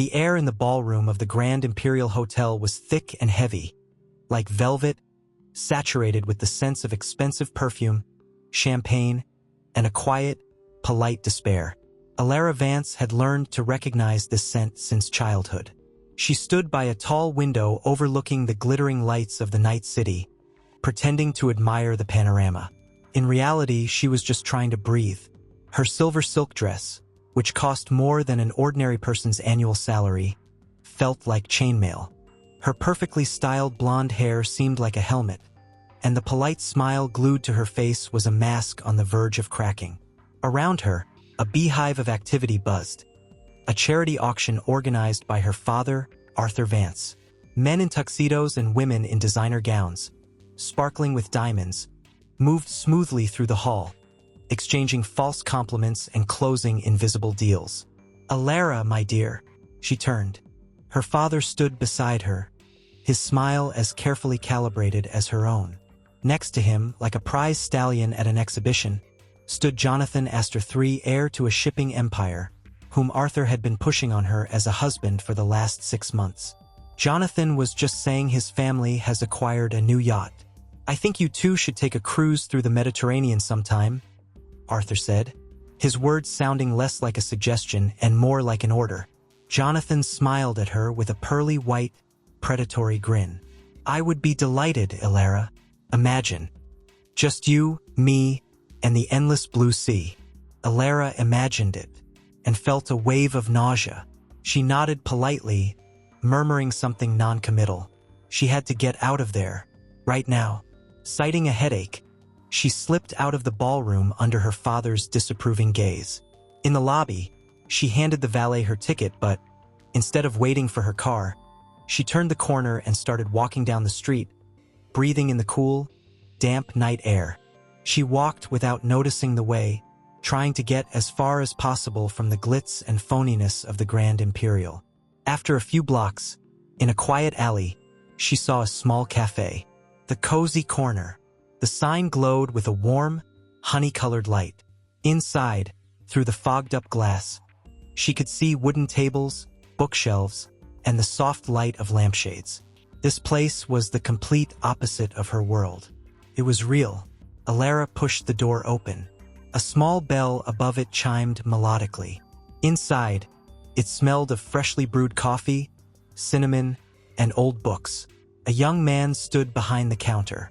The air in the ballroom of the Grand Imperial Hotel was thick and heavy, like velvet, saturated with the sense of expensive perfume, champagne, and a quiet, polite despair. Alara Vance had learned to recognize this scent since childhood. She stood by a tall window overlooking the glittering lights of the night city, pretending to admire the panorama. In reality, she was just trying to breathe. Her silver silk dress, which cost more than an ordinary person's annual salary, felt like chainmail. Her perfectly styled blonde hair seemed like a helmet, and the polite smile glued to her face was a mask on the verge of cracking. Around her, a beehive of activity buzzed. A charity auction organized by her father, Arthur Vance. Men in tuxedos and women in designer gowns, sparkling with diamonds, moved smoothly through the hall, exchanging false compliments and closing invisible deals. "Alara, my dear," she turned. Her father stood beside her, his smile as carefully calibrated as her own. Next to him, like a prize stallion at an exhibition, stood Jonathan Astor III, heir to a shipping empire, whom Arthur had been pushing on her as a husband for the last 6 months. Jonathan was just saying his family has acquired a new yacht. "I think you two should take a cruise through the Mediterranean sometime," Arthur said, his words sounding less like a suggestion and more like an order. Jonathan smiled at her with a pearly white, predatory grin. "I would be delighted, Alara. Imagine. Just you, me, and the endless blue sea." Alara imagined it, and felt a wave of nausea. She nodded politely, murmuring something non-committal. She had to get out of there, right now. Citing a headache, she slipped out of the ballroom under her father's disapproving gaze. In the lobby, she handed the valet her ticket, but instead of waiting for her car, she turned the corner and started walking down the street, breathing in the cool, damp night air. She walked without noticing the way, trying to get as far as possible from the glitz and phoniness of the Grand Imperial. After a few blocks, in a quiet alley, she saw a small cafe. The Cozy Corner. The sign glowed with a warm, honey-colored light. Inside, through the fogged-up glass, she could see wooden tables, bookshelves, and the soft light of lampshades. This place was the complete opposite of her world. It was real. Alara pushed the door open. A small bell above it chimed melodically. Inside, it smelled of freshly brewed coffee, cinnamon, and old books. A young man stood behind the counter.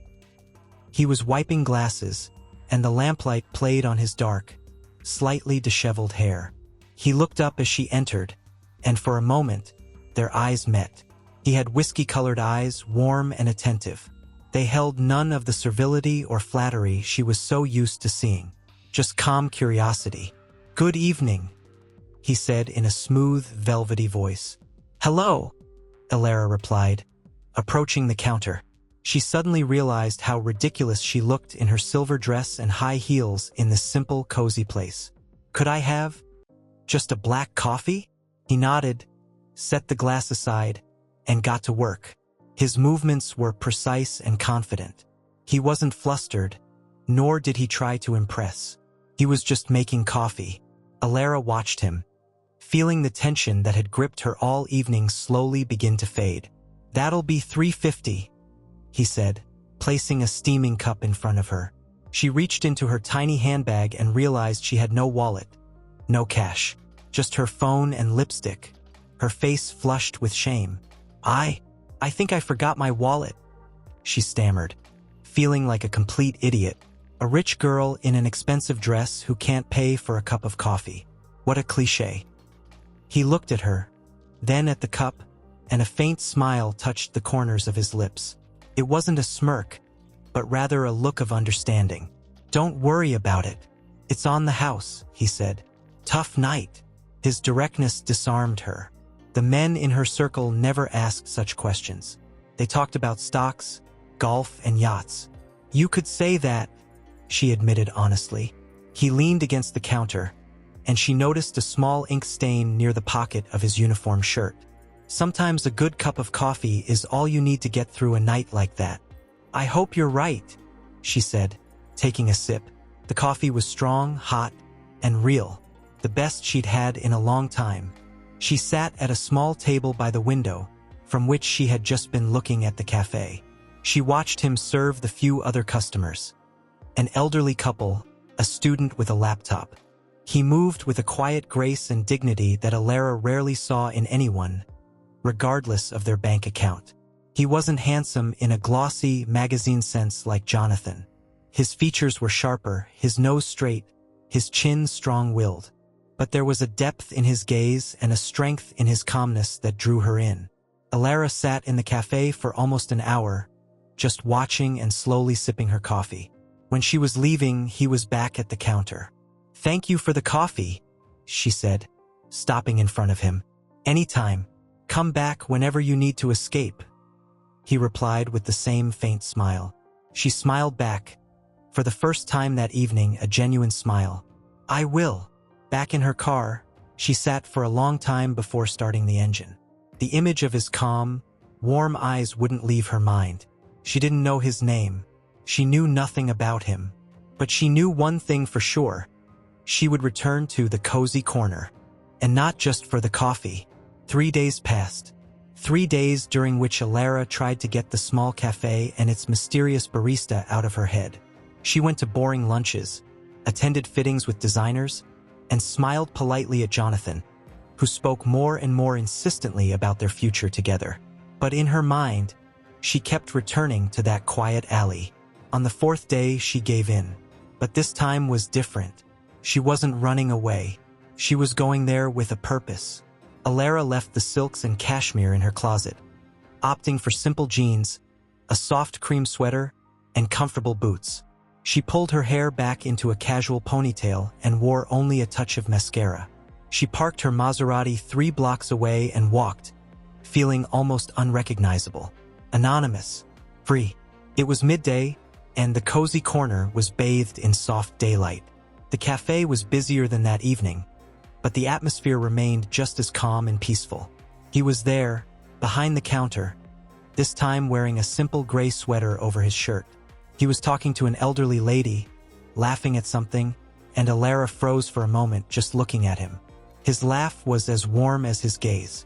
He was wiping glasses, and the lamplight played on his dark, slightly disheveled hair. He looked up as she entered, and for a moment, their eyes met. He had whiskey-colored eyes, warm and attentive. They held none of the servility or flattery she was so used to seeing, just calm curiosity. "Good evening," he said in a smooth, velvety voice. "Hello," Alara replied, approaching the counter. She suddenly realized how ridiculous she looked in her silver dress and high heels in this simple, cozy place. "Could I have just a black coffee?" He nodded, set the glass aside, and got to work. His movements were precise and confident. He wasn't flustered, nor did he try to impress. He was just making coffee. Alara watched him, feeling the tension that had gripped her all evening slowly begin to fade. "That'll be $3.50, he said, placing a steaming cup in front of her. She reached into her tiny handbag and realized she had no wallet, no cash, just her phone and lipstick. Her face flushed with shame. I think I forgot my wallet," she stammered, feeling like a complete idiot. A rich girl in an expensive dress who can't pay for a cup of coffee. What a cliché. He looked at her, then at the cup, and a faint smile touched the corners of his lips. It wasn't a smirk, but rather a look of understanding. "Don't worry about it. It's on the house," he said. "Tough night." His directness disarmed her. The men in her circle never asked such questions. They talked about stocks, golf, and yachts. "You could say that," she admitted honestly. He leaned against the counter, and she noticed a small ink stain near the pocket of his uniform shirt. "Sometimes a good cup of coffee is all you need to get through a night like that." "I hope you're right," she said, taking a sip. The coffee was strong, hot, and real, the best she'd had in a long time. She sat at a small table by the window, from which she had just been looking at the cafe. She watched him serve the few other customers. An elderly couple, a student with a laptop. He moved with a quiet grace and dignity that Alara rarely saw in anyone, regardless of their bank account. He wasn't handsome in a glossy, magazine sense like Jonathan. His features were sharper, his nose straight, his chin strong-willed. But there was a depth in his gaze and a strength in his calmness that drew her in. Alara sat in the cafe for almost an hour, just watching and slowly sipping her coffee. When she was leaving, he was back at the counter. "Thank you for the coffee," she said, stopping in front of him. "Anytime. Come back whenever you need to escape," he replied with the same faint smile. She smiled back, for the first time that evening, a genuine smile. "I will." Back in her car, she sat for a long time before starting the engine. The image of his calm, warm eyes wouldn't leave her mind. She didn't know his name. She knew nothing about him. But she knew one thing for sure. She would return to the cozy corner. And not just for the coffee. 3 days passed. 3 days during which Alara tried to get the small cafe and its mysterious barista out of her head. She went to boring lunches, attended fittings with designers, and smiled politely at Jonathan, who spoke more and more insistently about their future together. But in her mind, she kept returning to that quiet alley. On the 4th day, she gave in. But this time was different. She wasn't running away. She was going there with a purpose. Alara left the silks and cashmere in her closet, opting for simple jeans, a soft cream sweater, and comfortable boots. She pulled her hair back into a casual ponytail and wore only a touch of mascara. She parked her Maserati 3 blocks away and walked, feeling almost unrecognizable. Anonymous. Free. It was midday, and the cozy corner was bathed in soft daylight. The cafe was busier than that evening, but the atmosphere remained just as calm and peaceful. He was there, behind the counter, this time wearing a simple gray sweater over his shirt. He was talking to an elderly lady, laughing at something, and Alara froze for a moment just looking at him. His laugh was as warm as his gaze.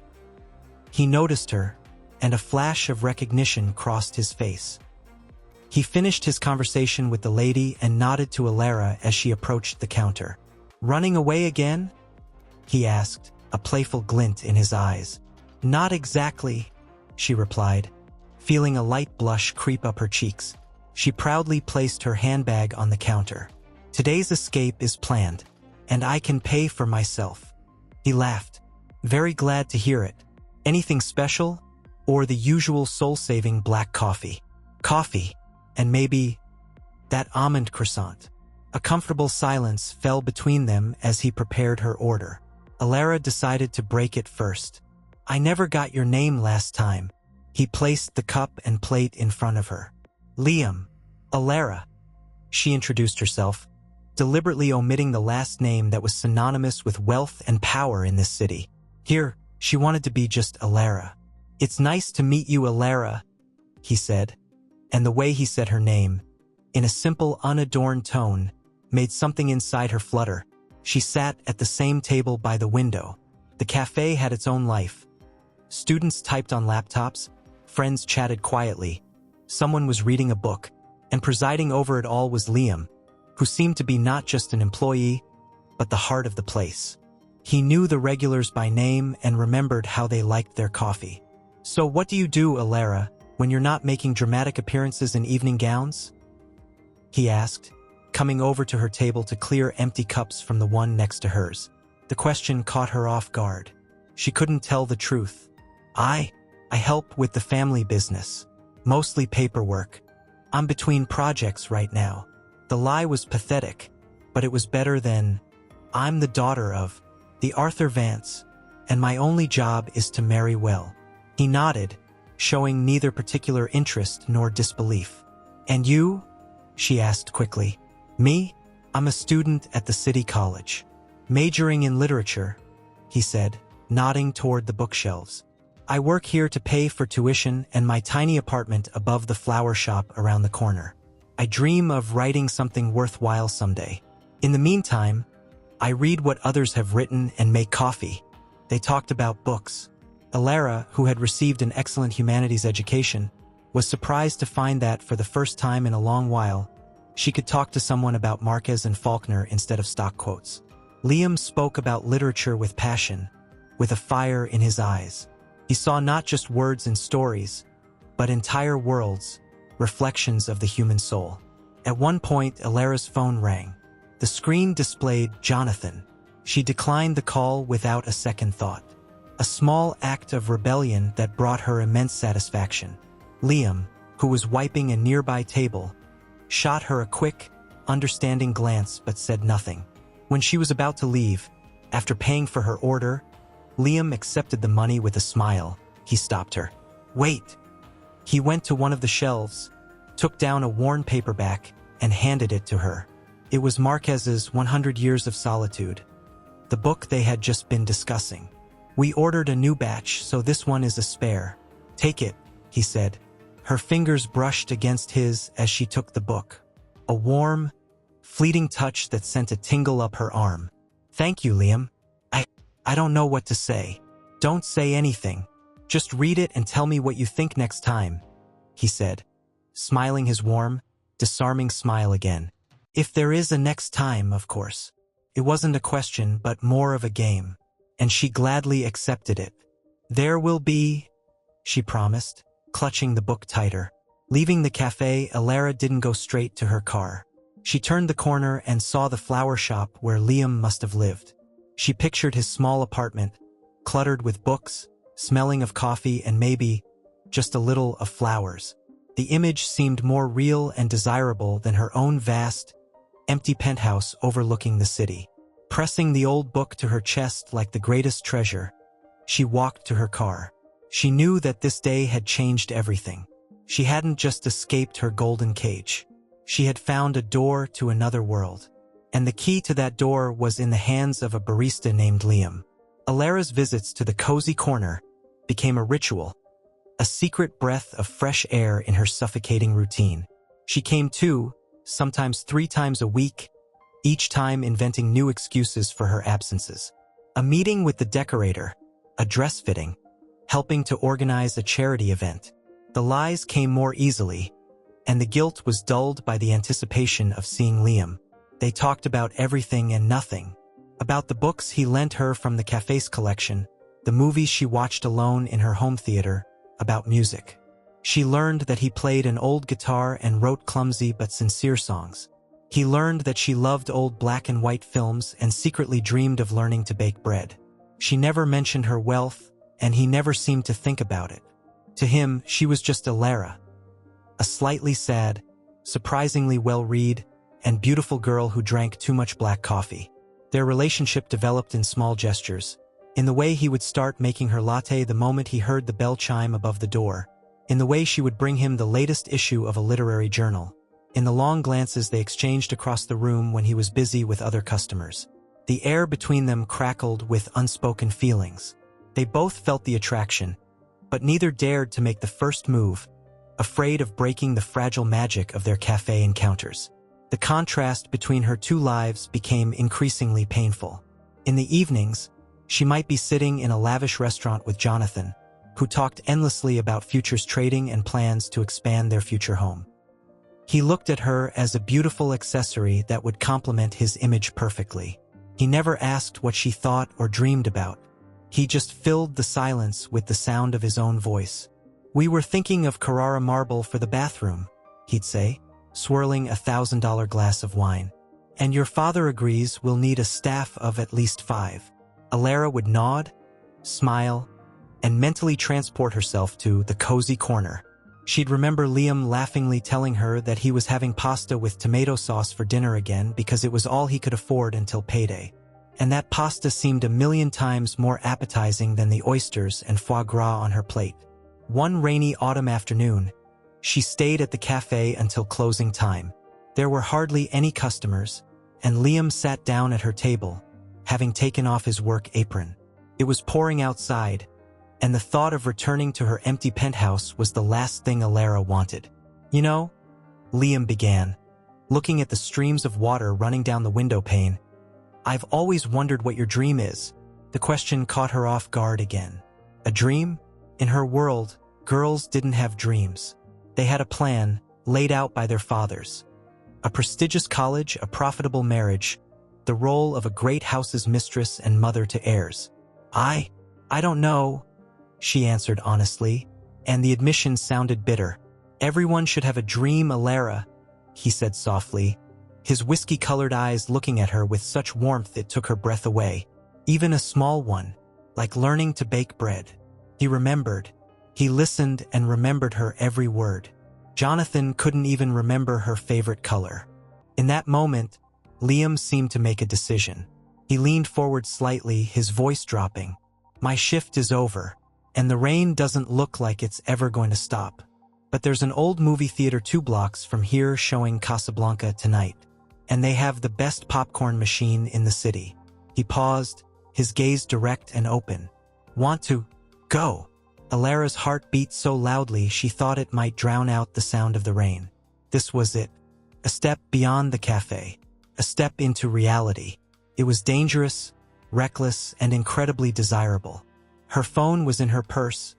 He noticed her, and a flash of recognition crossed his face. He finished his conversation with the lady and nodded to Alara as she approached the counter. "Running away again?" he asked, a playful glint in his eyes. "Not exactly," she replied, feeling a light blush creep up her cheeks. She proudly placed her handbag on the counter. "Today's escape is planned, and I can pay for myself." He laughed. "Very glad to hear it. Anything special? Or the usual soul-saving black coffee?" "Coffee, and maybe that almond croissant." A comfortable silence fell between them as he prepared her order. Alara decided to break it first. "I never got your name last time." He placed the cup and plate in front of her. "Liam." "Alara," she introduced herself, deliberately omitting the last name that was synonymous with wealth and power in this city. Here, she wanted to be just Alara. "It's nice to meet you, Alara," he said, and the way he said her name, in a simple, unadorned tone, made something inside her flutter. She sat at the same table by the window. The cafe had its own life. Students typed on laptops, friends chatted quietly, someone was reading a book, and presiding over it all was Liam, who seemed to be not just an employee, but the heart of the place. He knew the regulars by name and remembered how they liked their coffee. "So what do you do, Alara, when you're not making dramatic appearances in evening gowns?" he asked, coming over to her table to clear empty cups from the one next to hers. The question caught her off guard. She couldn't tell the truth. I help with the family business. Mostly paperwork. I'm between projects right now." The lie was pathetic, but it was better than, "I'm the daughter of the Arthur Vance, and my only job is to marry well." He nodded, showing neither particular interest nor disbelief. "And you?" she asked quickly. "Me? I'm a student at the city college. Majoring in literature," he said, nodding toward the bookshelves. "I work here to pay for tuition and my tiny apartment above the flower shop around the corner. I dream of writing something worthwhile someday. In the meantime, I read what others have written and make coffee." They talked about books. Alara, who had received an excellent humanities education, was surprised to find that, for the first time in a long while, she could talk to someone about Marquez and Faulkner instead of stock quotes. Liam spoke about literature with passion, with a fire in his eyes. He saw not just words and stories, but entire worlds, reflections of the human soul. At one point, Alara's phone rang. The screen displayed Jonathan. She declined the call without a second thought. A small act of rebellion that brought her immense satisfaction. Liam, who was wiping a nearby table, shot her a quick, understanding glance but said nothing. When she was about to leave, after paying for her order, Liam accepted the money with a smile. He stopped her. "Wait." He went to one of the shelves, took down a worn paperback, and handed it to her. It was Marquez's 100 Years of Solitude, the book they had just been discussing. "We ordered a new batch, so this one is a spare. Take it," he said. Her fingers brushed against his as she took the book. A warm, fleeting touch that sent a tingle up her arm. "Thank you, Liam. I don't know what to say." "Don't say anything. Just read it and tell me what you think next time," he said, smiling his warm, disarming smile again. If there is a next time, of course. It wasn't a question, but more of a game, and she gladly accepted it. "There will be," she promised, clutching the book tighter. Leaving the cafe, Alara didn't go straight to her car. She turned the corner and saw the flower shop where Liam must have lived. She pictured his small apartment, cluttered with books, smelling of coffee and maybe just a little of flowers. The image seemed more real and desirable than her own vast, empty penthouse overlooking the city. Pressing the old book to her chest like the greatest treasure, she walked to her car. She knew that this day had changed everything. She hadn't just escaped her golden cage. She had found a door to another world. And the key to that door was in the hands of a barista named Liam. Alara's visits to the cozy corner became a ritual, a secret breath of fresh air in her suffocating routine. She came 2, sometimes 3 times a week, each time inventing new excuses for her absences. A meeting with the decorator, a dress fitting, helping to organize a charity event. The lies came more easily, and the guilt was dulled by the anticipation of seeing Liam. They talked about everything and nothing. About the books he lent her from the cafe's collection, the movies she watched alone in her home theater, about music. She learned that he played an old guitar and wrote clumsy but sincere songs. He learned that she loved old black and white films and secretly dreamed of learning to bake bread. She never mentioned her wealth, and he never seemed to think about it. To him, she was just Alara, a slightly sad, surprisingly well-read, and beautiful girl who drank too much black coffee. Their relationship developed in small gestures, in the way he would start making her latte the moment he heard the bell chime above the door, in the way she would bring him the latest issue of a literary journal, in the long glances they exchanged across the room when he was busy with other customers. The air between them crackled with unspoken feelings. They both felt the attraction, but neither dared to make the first move, afraid of breaking the fragile magic of their cafe encounters. The contrast between her 2 lives became increasingly painful. In the evenings, she might be sitting in a lavish restaurant with Jonathan, who talked endlessly about futures trading and plans to expand their future home. He looked at her as a beautiful accessory that would complement his image perfectly. He never asked what she thought or dreamed about. He just filled the silence with the sound of his own voice. "We were thinking of Carrara marble for the bathroom," he'd say, swirling a $1,000 glass of wine. "And your father agrees we'll need a staff of at least 5. Alara would nod, smile, and mentally transport herself to the cozy corner. She'd remember Liam laughingly telling her that he was having pasta with tomato sauce for dinner again because it was all he could afford until payday. And that pasta seemed a million times more appetizing than the oysters and foie gras on her plate. One rainy autumn afternoon, she stayed at the cafe until closing time. There were hardly any customers, and Liam sat down at her table, having taken off his work apron. It was pouring outside, and the thought of returning to her empty penthouse was the last thing Alara wanted. "You know," Liam began, looking at the streams of water running down the window pane, "I've always wondered what your dream is. The question caught her off guard again. A dream? In her world, girls didn't have dreams. They had a plan, laid out by their fathers. A prestigious college, a profitable marriage, the role of a great house's mistress and mother to heirs. I don't know, she answered honestly, and the admission sounded bitter. Everyone should have a dream, Alara, he said softly, his whiskey-colored eyes looking at her with such warmth it took her breath away. Even a small one, like learning to bake bread. He remembered. He listened and remembered her every word. Jonathan couldn't even remember her favorite color. In that moment, Liam seemed to make a decision. He leaned forward slightly, his voice dropping. My shift is over, and the rain doesn't look like it's ever going to stop. But there's an old movie theater 2 blocks from here showing Casablanca tonight, and they have the best popcorn machine in the city. He paused, his gaze direct and open. Want to go? Alara's heart beat so loudly she thought it might drown out the sound of the rain. This was it. A step beyond the cafe. A step into reality. It was dangerous, reckless, and incredibly desirable. Her phone was in her purse,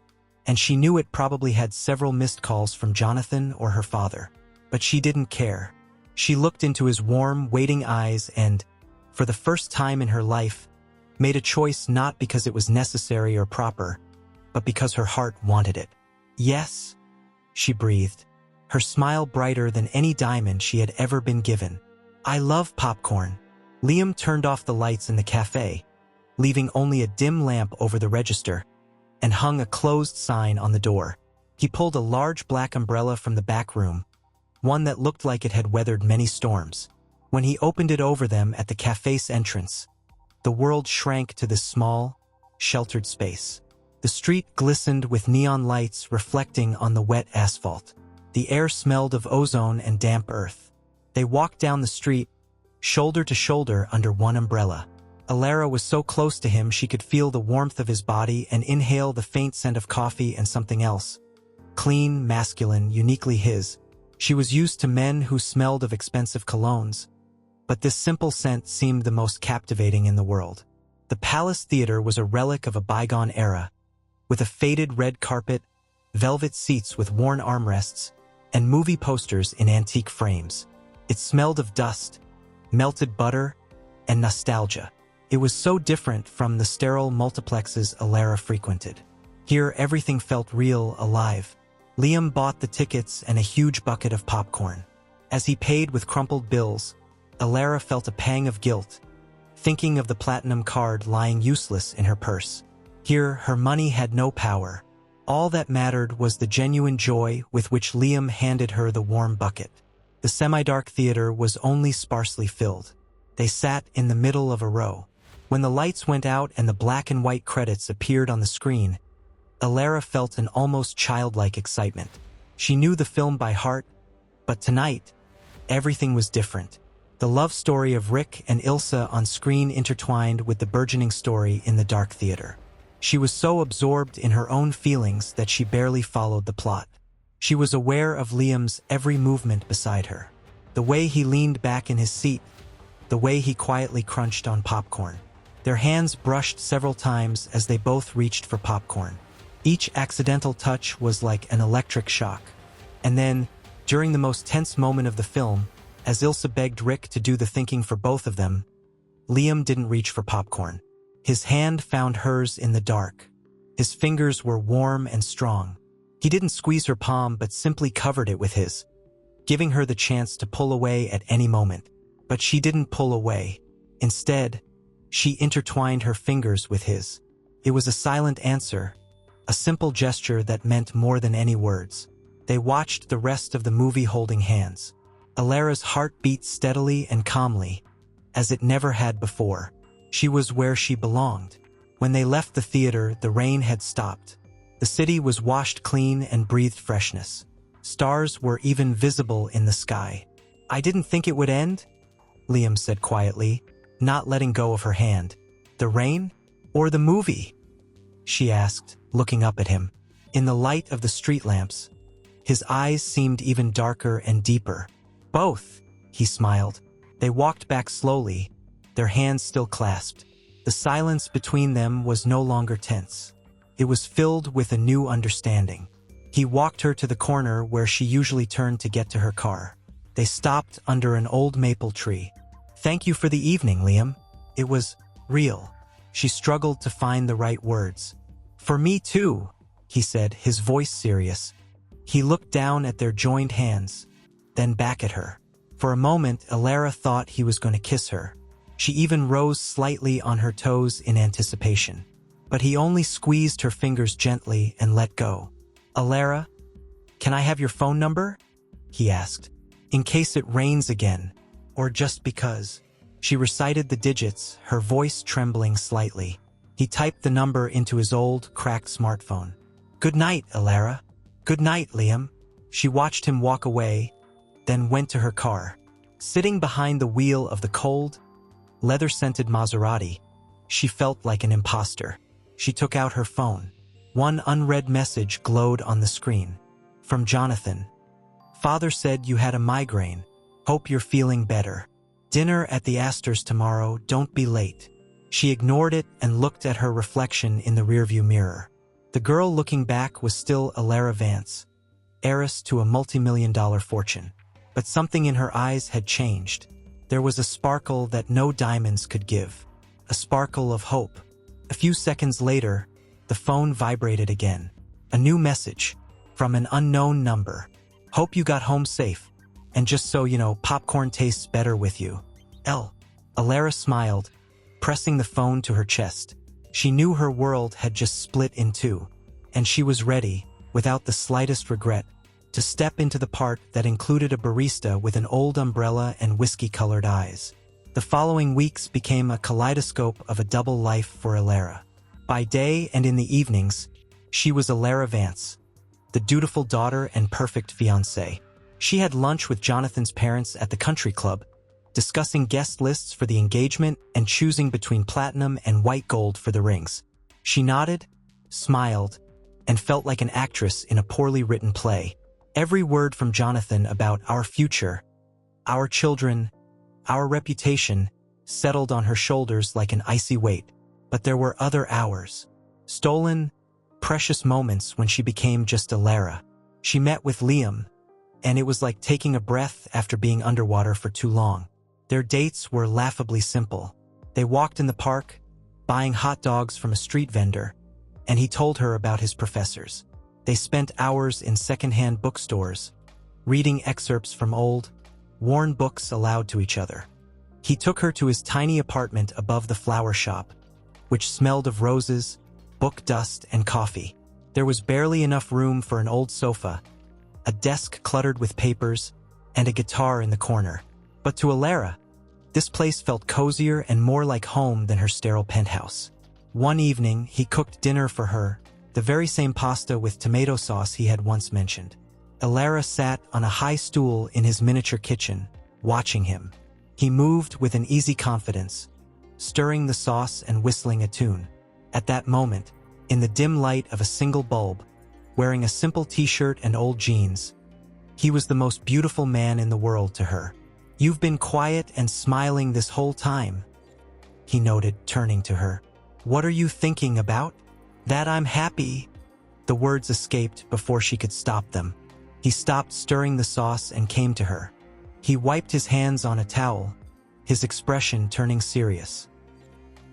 and she knew it probably had several missed calls from Jonathan or her father. But she didn't care. She looked into his warm, waiting eyes and, for the first time in her life, made a choice not because it was necessary or proper, but because her heart wanted it. Yes, she breathed, her smile brighter than any diamond she had ever been given. I love popcorn. Liam turned off the lights in the cafe, leaving only a dim lamp over the register, and hung a closed sign on the door. He pulled a large black umbrella from the back room, one that looked like it had weathered many storms. When he opened it over them at the cafe's entrance, the world shrank to this small, sheltered space. The street glistened with neon lights reflecting on the wet asphalt. The air smelled of ozone and damp earth. They walked down the street, shoulder to shoulder under one umbrella. Alara was so close to him she could feel the warmth of his body and inhale the faint scent of coffee and something else. Clean, masculine, uniquely his. She was used to men who smelled of expensive colognes, but this simple scent seemed the most captivating in the world. The Palace Theater was a relic of a bygone era, with a faded red carpet, velvet seats with worn armrests, and movie posters in antique frames. It smelled of dust, melted butter, and nostalgia. It was so different from the sterile multiplexes Alara frequented. Here, everything felt real, alive. Liam bought the tickets and a huge bucket of popcorn. As he paid with crumpled bills, Alara felt a pang of guilt, thinking of the platinum card lying useless in her purse. Here, her money had no power. All that mattered was the genuine joy with which Liam handed her the warm bucket. The semi-dark theater was only sparsely filled. They sat in the middle of a row. When the lights went out and the black and white credits appeared on the screen, Alara felt an almost childlike excitement. She knew the film by heart, but tonight, everything was different. The love story of Rick and Ilsa on screen intertwined with the burgeoning story in the dark theater. She was so absorbed in her own feelings that she barely followed the plot. She was aware of Liam's every movement beside her. The way he leaned back in his seat, the way he quietly crunched on popcorn. Their hands brushed several times as they both reached for popcorn. Each accidental touch was like an electric shock. And then, during the most tense moment of the film, as Ilsa begged Rick to do the thinking for both of them, Liam didn't reach for popcorn. His hand found hers in the dark. His fingers were warm and strong. He didn't squeeze her palm but simply covered it with his, giving her the chance to pull away at any moment. But she didn't pull away. Instead, she intertwined her fingers with his. It was a silent answer, a simple gesture that meant more than any words. They watched the rest of the movie holding hands. Alara's heart beat steadily and calmly, as it never had before. She was where she belonged. When they left the theater, the rain had stopped. The city was washed clean and breathed freshness. Stars were even visible in the sky. I didn't think it would end, Liam said quietly, not letting go of her hand. The rain? Or the movie? She asked, looking up at him. In the light of the street lamps, his eyes seemed even darker and deeper. Both, he smiled. They walked back slowly, their hands still clasped. The silence between them was no longer tense. It was filled with a new understanding. He walked her to the corner where she usually turned to get to her car. They stopped under an old maple tree. "Thank you for the evening, Liam." It was real. She struggled to find the right words. "For me too," he said, his voice serious. He looked down at their joined hands, then back at her. For a moment, Alara thought he was going to kiss her. She even rose slightly on her toes in anticipation. But he only squeezed her fingers gently and let go. "Alara, can I have your phone number?" he asked. "In case it rains again, or just because." She recited the digits, her voice trembling slightly. He typed the number into his old, cracked smartphone. "Good night, Alara." "Good night, Liam." She watched him walk away, then went to her car. Sitting behind the wheel of the cold, leather-scented Maserati, she felt like an imposter. She took out her phone. One unread message glowed on the screen. From Jonathan. "Father said you had a migraine. Hope you're feeling better. Dinner at the Astors tomorrow, don't be late." She ignored it and looked at her reflection in the rearview mirror. The girl looking back was still Alara Vance, heiress to a multi-million-dollar fortune. But something in her eyes had changed. There was a sparkle that no diamonds could give. A sparkle of hope. A few seconds later, the phone vibrated again. A new message from an unknown number. "Hope you got home safe. And just so you know, popcorn tastes better with you. L." Alara smiled, pressing the phone to her chest. She knew her world had just split in two, and she was ready, without the slightest regret, to step into the part that included a barista with an old umbrella and whiskey-colored eyes. The following weeks became a kaleidoscope of a double life for Alara. By day and in the evenings, she was Alara Vance, the dutiful daughter and perfect fiancée. She had lunch with Jonathan's parents at the country club, discussing guest lists for the engagement and choosing between platinum and white gold for the rings. She nodded, smiled, and felt like an actress in a poorly written play. Every word from Jonathan about our future, our children, our reputation, settled on her shoulders like an icy weight. But there were other hours. Stolen, precious moments when she became just Alara. She met with Liam, and it was like taking a breath after being underwater for too long. Their dates were laughably simple. They walked in the park, buying hot dogs from a street vendor, and he told her about his professors. They spent hours in secondhand bookstores, reading excerpts from old, worn books aloud to each other. He took her to his tiny apartment above the flower shop, which smelled of roses, book dust, and coffee. There was barely enough room for an old sofa, a desk cluttered with papers, and a guitar in the corner. But to Alara, this place felt cozier and more like home than her sterile penthouse. One evening, he cooked dinner for her, the very same pasta with tomato sauce he had once mentioned. Alara sat on a high stool in his miniature kitchen, watching him. He moved with an easy confidence, stirring the sauce and whistling a tune. At that moment, in the dim light of a single bulb, wearing a simple t-shirt and old jeans, he was the most beautiful man in the world to her. "You've been quiet and smiling this whole time," he noted, turning to her. "What are you thinking about?" "That I'm happy." The words escaped before she could stop them. He stopped stirring the sauce and came to her. He wiped his hands on a towel, his expression turning serious.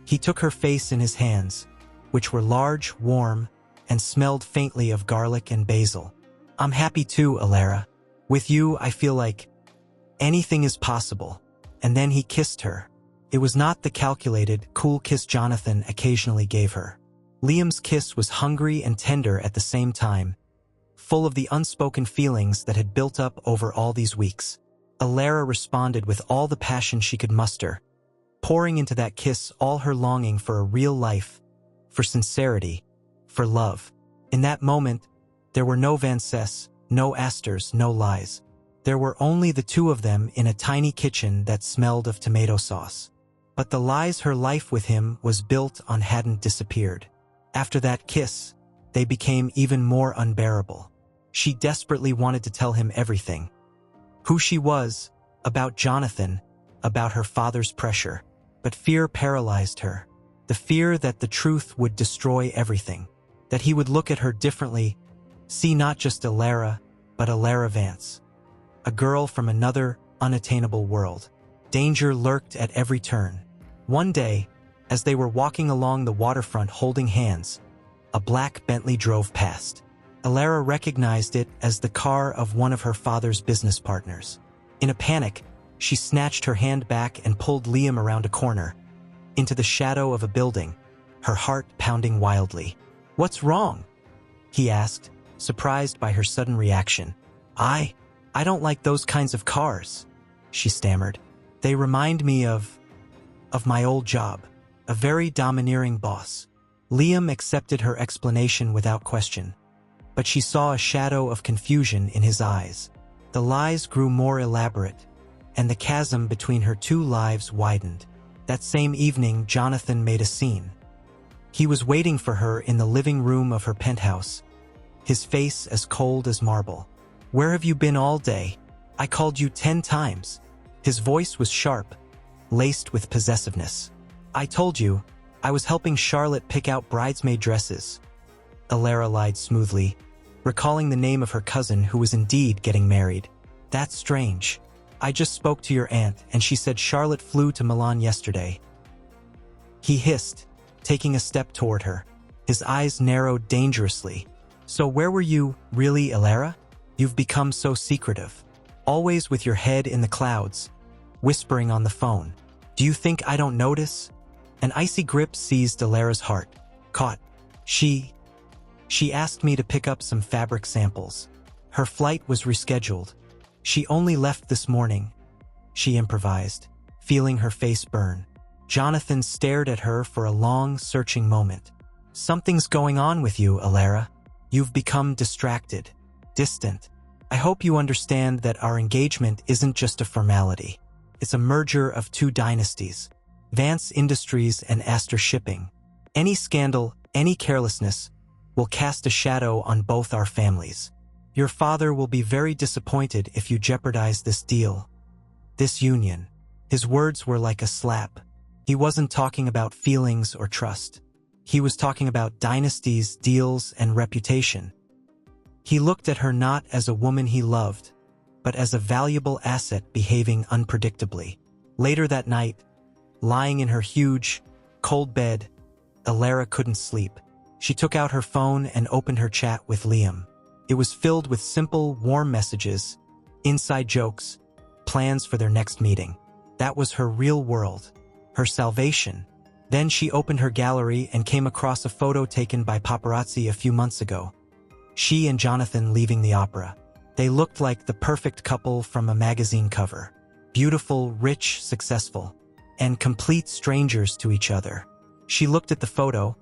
He took her face in his hands, which were large, warm, and smelled faintly of garlic and basil. "I'm happy too, Alara. With you, I feel like anything is possible." And then he kissed her. It was not the calculated, cool kiss Jonathan occasionally gave her. Liam's kiss was hungry and tender at the same time, full of the unspoken feelings that had built up over all these weeks. Alara responded with all the passion she could muster, pouring into that kiss all her longing for a real life, for sincerity, for love. In that moment, there were no Vances, no Astors, no lies. There were only the two of them in a tiny kitchen that smelled of tomato sauce. But the lies her life with him was built on hadn't disappeared. After that kiss, they became even more unbearable. She desperately wanted to tell him everything. Who she was, about Jonathan, about her father's pressure. But fear paralyzed her. The fear that the truth would destroy everything, that he would look at her differently, see not just Alara, but Alara Vance. A girl from another, unattainable world. Danger lurked at every turn. One day, as they were walking along the waterfront holding hands, a black Bentley drove past. Alara recognized it as the car of one of her father's business partners. In a panic, she snatched her hand back and pulled Liam around a corner, into the shadow of a building, her heart pounding wildly. "What's wrong?" he asked, surprised by her sudden reaction. I don't like those kinds of cars," she stammered. "They remind me of my old job, a very domineering boss." Liam accepted her explanation without question, but she saw a shadow of confusion in his eyes. The lies grew more elaborate, and the chasm between her two lives widened. That same evening, Jonathan made a scene. He was waiting for her in the living room of her penthouse, his face as cold as marble. "Where have you been all day? I called you 10 times. His voice was sharp, laced with possessiveness. "I told you, I was helping Charlotte pick out bridesmaid dresses." Alara lied smoothly, recalling the name of her cousin who was indeed getting married. "That's strange. I just spoke to your aunt and she said Charlotte flew to Milan yesterday." He hissed, taking a step toward her. His eyes narrowed dangerously. "So where were you, really, Alara? You've become so secretive. Always with your head in the clouds, whispering on the phone. Do you think I don't notice?" An icy grip seized Alara's heart. "Caught. She asked me to pick up some fabric samples. Her flight was rescheduled. She only left this morning," she improvised, feeling her face burn. Jonathan stared at her for a long, searching moment. "Something's going on with you, Alara. You've become distracted, distant. I hope you understand that our engagement isn't just a formality. It's a merger of two dynasties, Vance Industries and Astor Shipping. Any scandal, any carelessness, will cast a shadow on both our families. Your father will be very disappointed if you jeopardize this deal, this union." His words were like a slap. He wasn't talking about feelings or trust. He was talking about dynasties, deals, and reputation. He looked at her not as a woman he loved, but as a valuable asset behaving unpredictably. Later that night, lying in her huge, cold bed, Alara couldn't sleep. She took out her phone and opened her chat with Liam. It was filled with simple, warm messages, inside jokes, plans for their next meeting. That was her real world, her salvation. Then she opened her gallery and came across a photo taken by paparazzi a few months ago. She and Jonathan leaving the opera. They looked like the perfect couple from a magazine cover. Beautiful, rich, successful, and complete strangers to each other. She looked at the photo,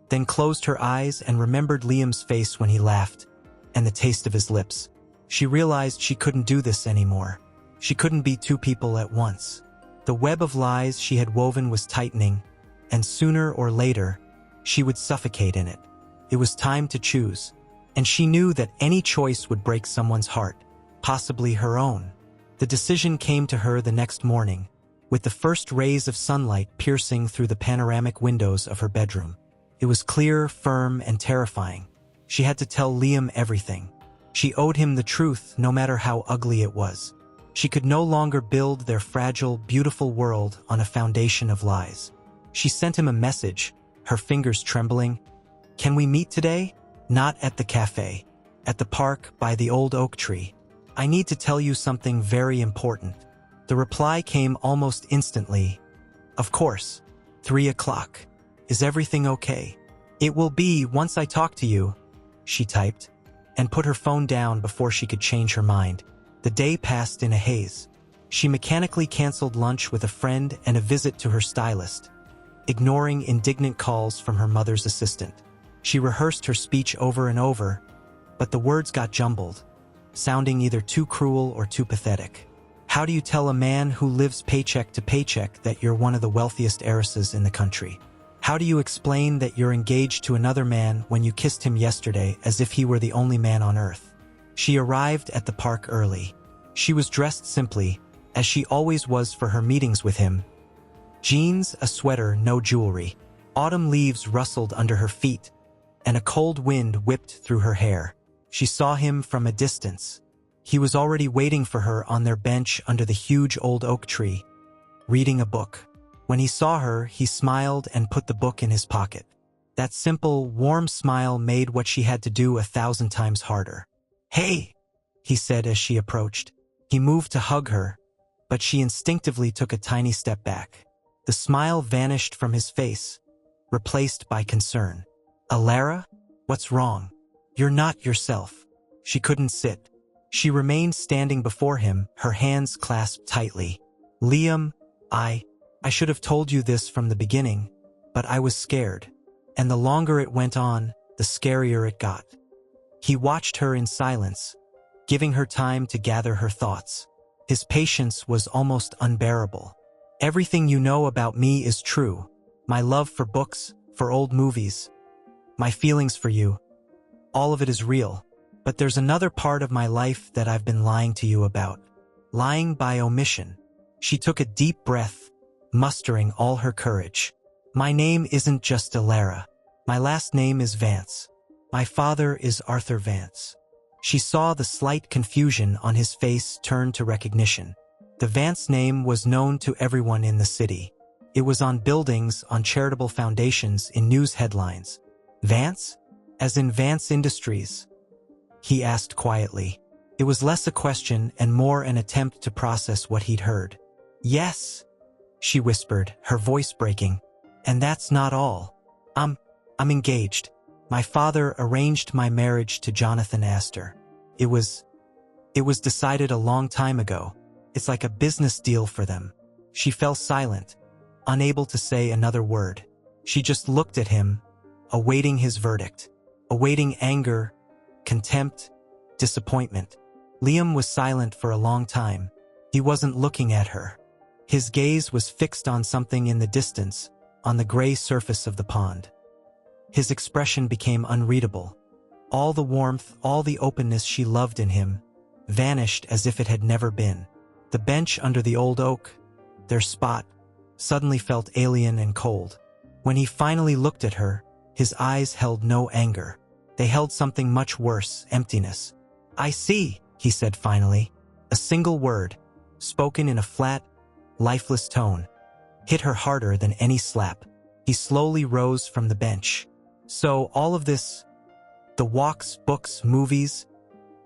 then closed her eyes and remembered Liam's face when he laughed, and the taste of his lips. She realized she couldn't do this anymore. She couldn't be two people at once. The web of lies she had woven was tightening, and sooner or later, she would suffocate in it. It was time to choose, and she knew that any choice would break someone's heart, possibly her own. The decision came to her the next morning, with the first rays of sunlight piercing through the panoramic windows of her bedroom. It was clear, firm, and terrifying. She had to tell Liam everything. She owed him the truth, no matter how ugly it was. She could no longer build their fragile, beautiful world on a foundation of lies. She sent him a message, her fingers trembling. "Can we meet today? Not at the cafe. At the park by the old oak tree. I need to tell you something very important." The reply came almost instantly. "Of course. 3 o'clock. Is everything okay?" "It will be once I talk to you," she typed, and put her phone down before she could change her mind. The day passed in a haze. She mechanically canceled lunch with a friend and a visit to her stylist, ignoring indignant calls from her mother's assistant. She rehearsed her speech over and over, but the words got jumbled, sounding either too cruel or too pathetic. How do you tell a man who lives paycheck to paycheck that you're one of the wealthiest heiresses in the country? How do you explain that you're engaged to another man when you kissed him yesterday as if he were the only man on earth? She arrived at the park early. She was dressed simply, as she always was for her meetings with him. Jeans, a sweater, no jewelry. Autumn leaves rustled under her feet, and a cold wind whipped through her hair. She saw him from a distance. He was already waiting for her on their bench under the huge old oak tree, reading a book. When he saw her, he smiled and put the book in his pocket. That simple, warm smile made what she had to do 1,000 times harder. "Hey," he said as she approached. He moved to hug her, but she instinctively took a tiny step back. The smile vanished from his face, replaced by concern. "Alara? What's wrong? You're not yourself." She couldn't sit. She remained standing before him, her hands clasped tightly. "Liam, I should have told you this from the beginning, but I was scared. And the longer it went on, the scarier it got." He watched her in silence, giving her time to gather her thoughts. His patience was almost unbearable. "Everything you know about me is true. My love for books, for old movies, my feelings for you, all of it is real. But there's another part of my life that I've been lying to you about. Lying by omission." She took a deep breath, mustering all her courage. "My name isn't just Alara. My last name is Vance. My father is Arthur Vance." She saw the slight confusion on his face turn to recognition. The Vance name was known to everyone in the city. It was on buildings, on charitable foundations, in news headlines. "Vance? As in Vance Industries?" he asked quietly. It was less a question and more an attempt to process what he'd heard. "Yes," she whispered, her voice breaking. "And that's not all. I'm engaged. My father arranged my marriage to Jonathan Astor. It was decided a long time ago. It's like a business deal for them." She fell silent, unable to say another word. She just looked at him, awaiting his verdict, awaiting anger, contempt, disappointment. Liam was silent for a long time. He wasn't looking at her. His gaze was fixed on something in the distance, on the gray surface of the pond. His expression became unreadable. All the warmth, all the openness she loved in him, vanished as if it had never been. The bench under the old oak, their spot, suddenly felt alien and cold. When he finally looked at her, his eyes held no anger. They held something much worse, emptiness. "I see," he said finally. A single word, spoken in a flat, lifeless tone, hit her harder than any slap. He slowly rose from the bench. "So all of this, the walks, books, movies,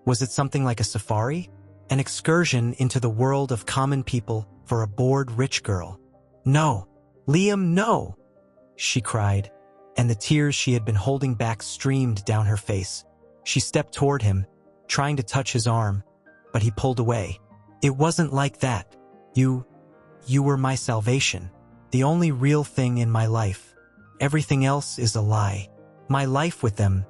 was it something like a safari? An excursion into the world of common people for a bored rich girl?" "No, Liam, no!" she cried, and the tears she had been holding back streamed down her face. She stepped toward him, trying to touch his arm, but he pulled away. "It wasn't like that. You were my salvation, the only real thing in my life. Everything else is a lie. My life with them,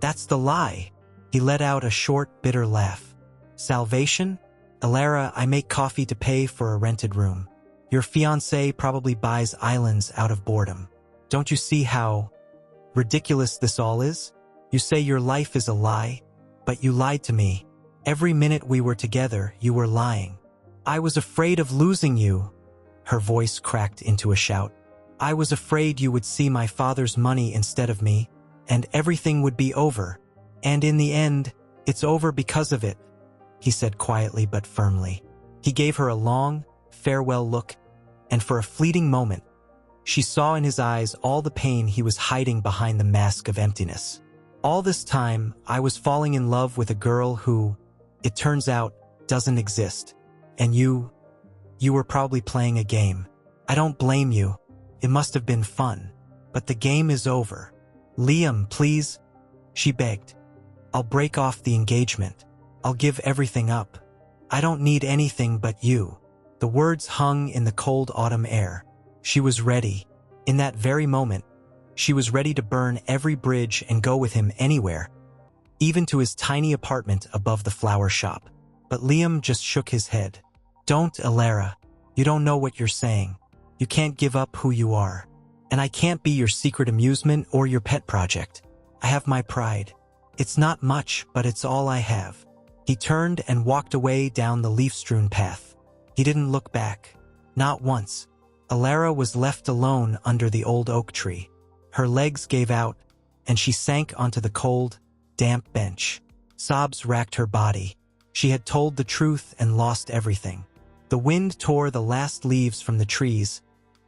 that's the lie." He let out a short, bitter laugh. "Salvation? Alara, I make coffee to pay for a rented room. Your fiancé probably buys islands out of boredom. Don't you see how ridiculous this all is? You say your life is a lie, but you lied to me. Every minute we were together, you were lying. I was afraid of losing you." Her voice cracked into a shout. "I was afraid you would see my father's money instead of me, and everything would be over. And in the end, it's over because of it," he said quietly but firmly. He gave her a long, farewell look, and for a fleeting moment, she saw in his eyes all the pain he was hiding behind the mask of emptiness. "All this time, I was falling in love with a girl who, it turns out, doesn't exist. And you were probably playing a game. I don't blame you. It must have been fun. But the game is over. Liam, please," she begged. "I'll break off the engagement. I'll give everything up. I don't need anything but you." The words hung in the cold autumn air. She was ready. In that very moment, she was ready to burn every bridge and go with him anywhere, even to his tiny apartment above the flower shop. But Liam just shook his head. "Don't, Alara. You don't know what you're saying. You can't give up who you are. And I can't be your secret amusement or your pet project. I have my pride. It's not much, but it's all I have." He turned and walked away down the leaf-strewn path. He didn't look back. Not once. Alara was left alone under the old oak tree. Her legs gave out, and she sank onto the cold, damp bench. Sobs racked her body. She had told the truth and lost everything. The wind tore the last leaves from the trees,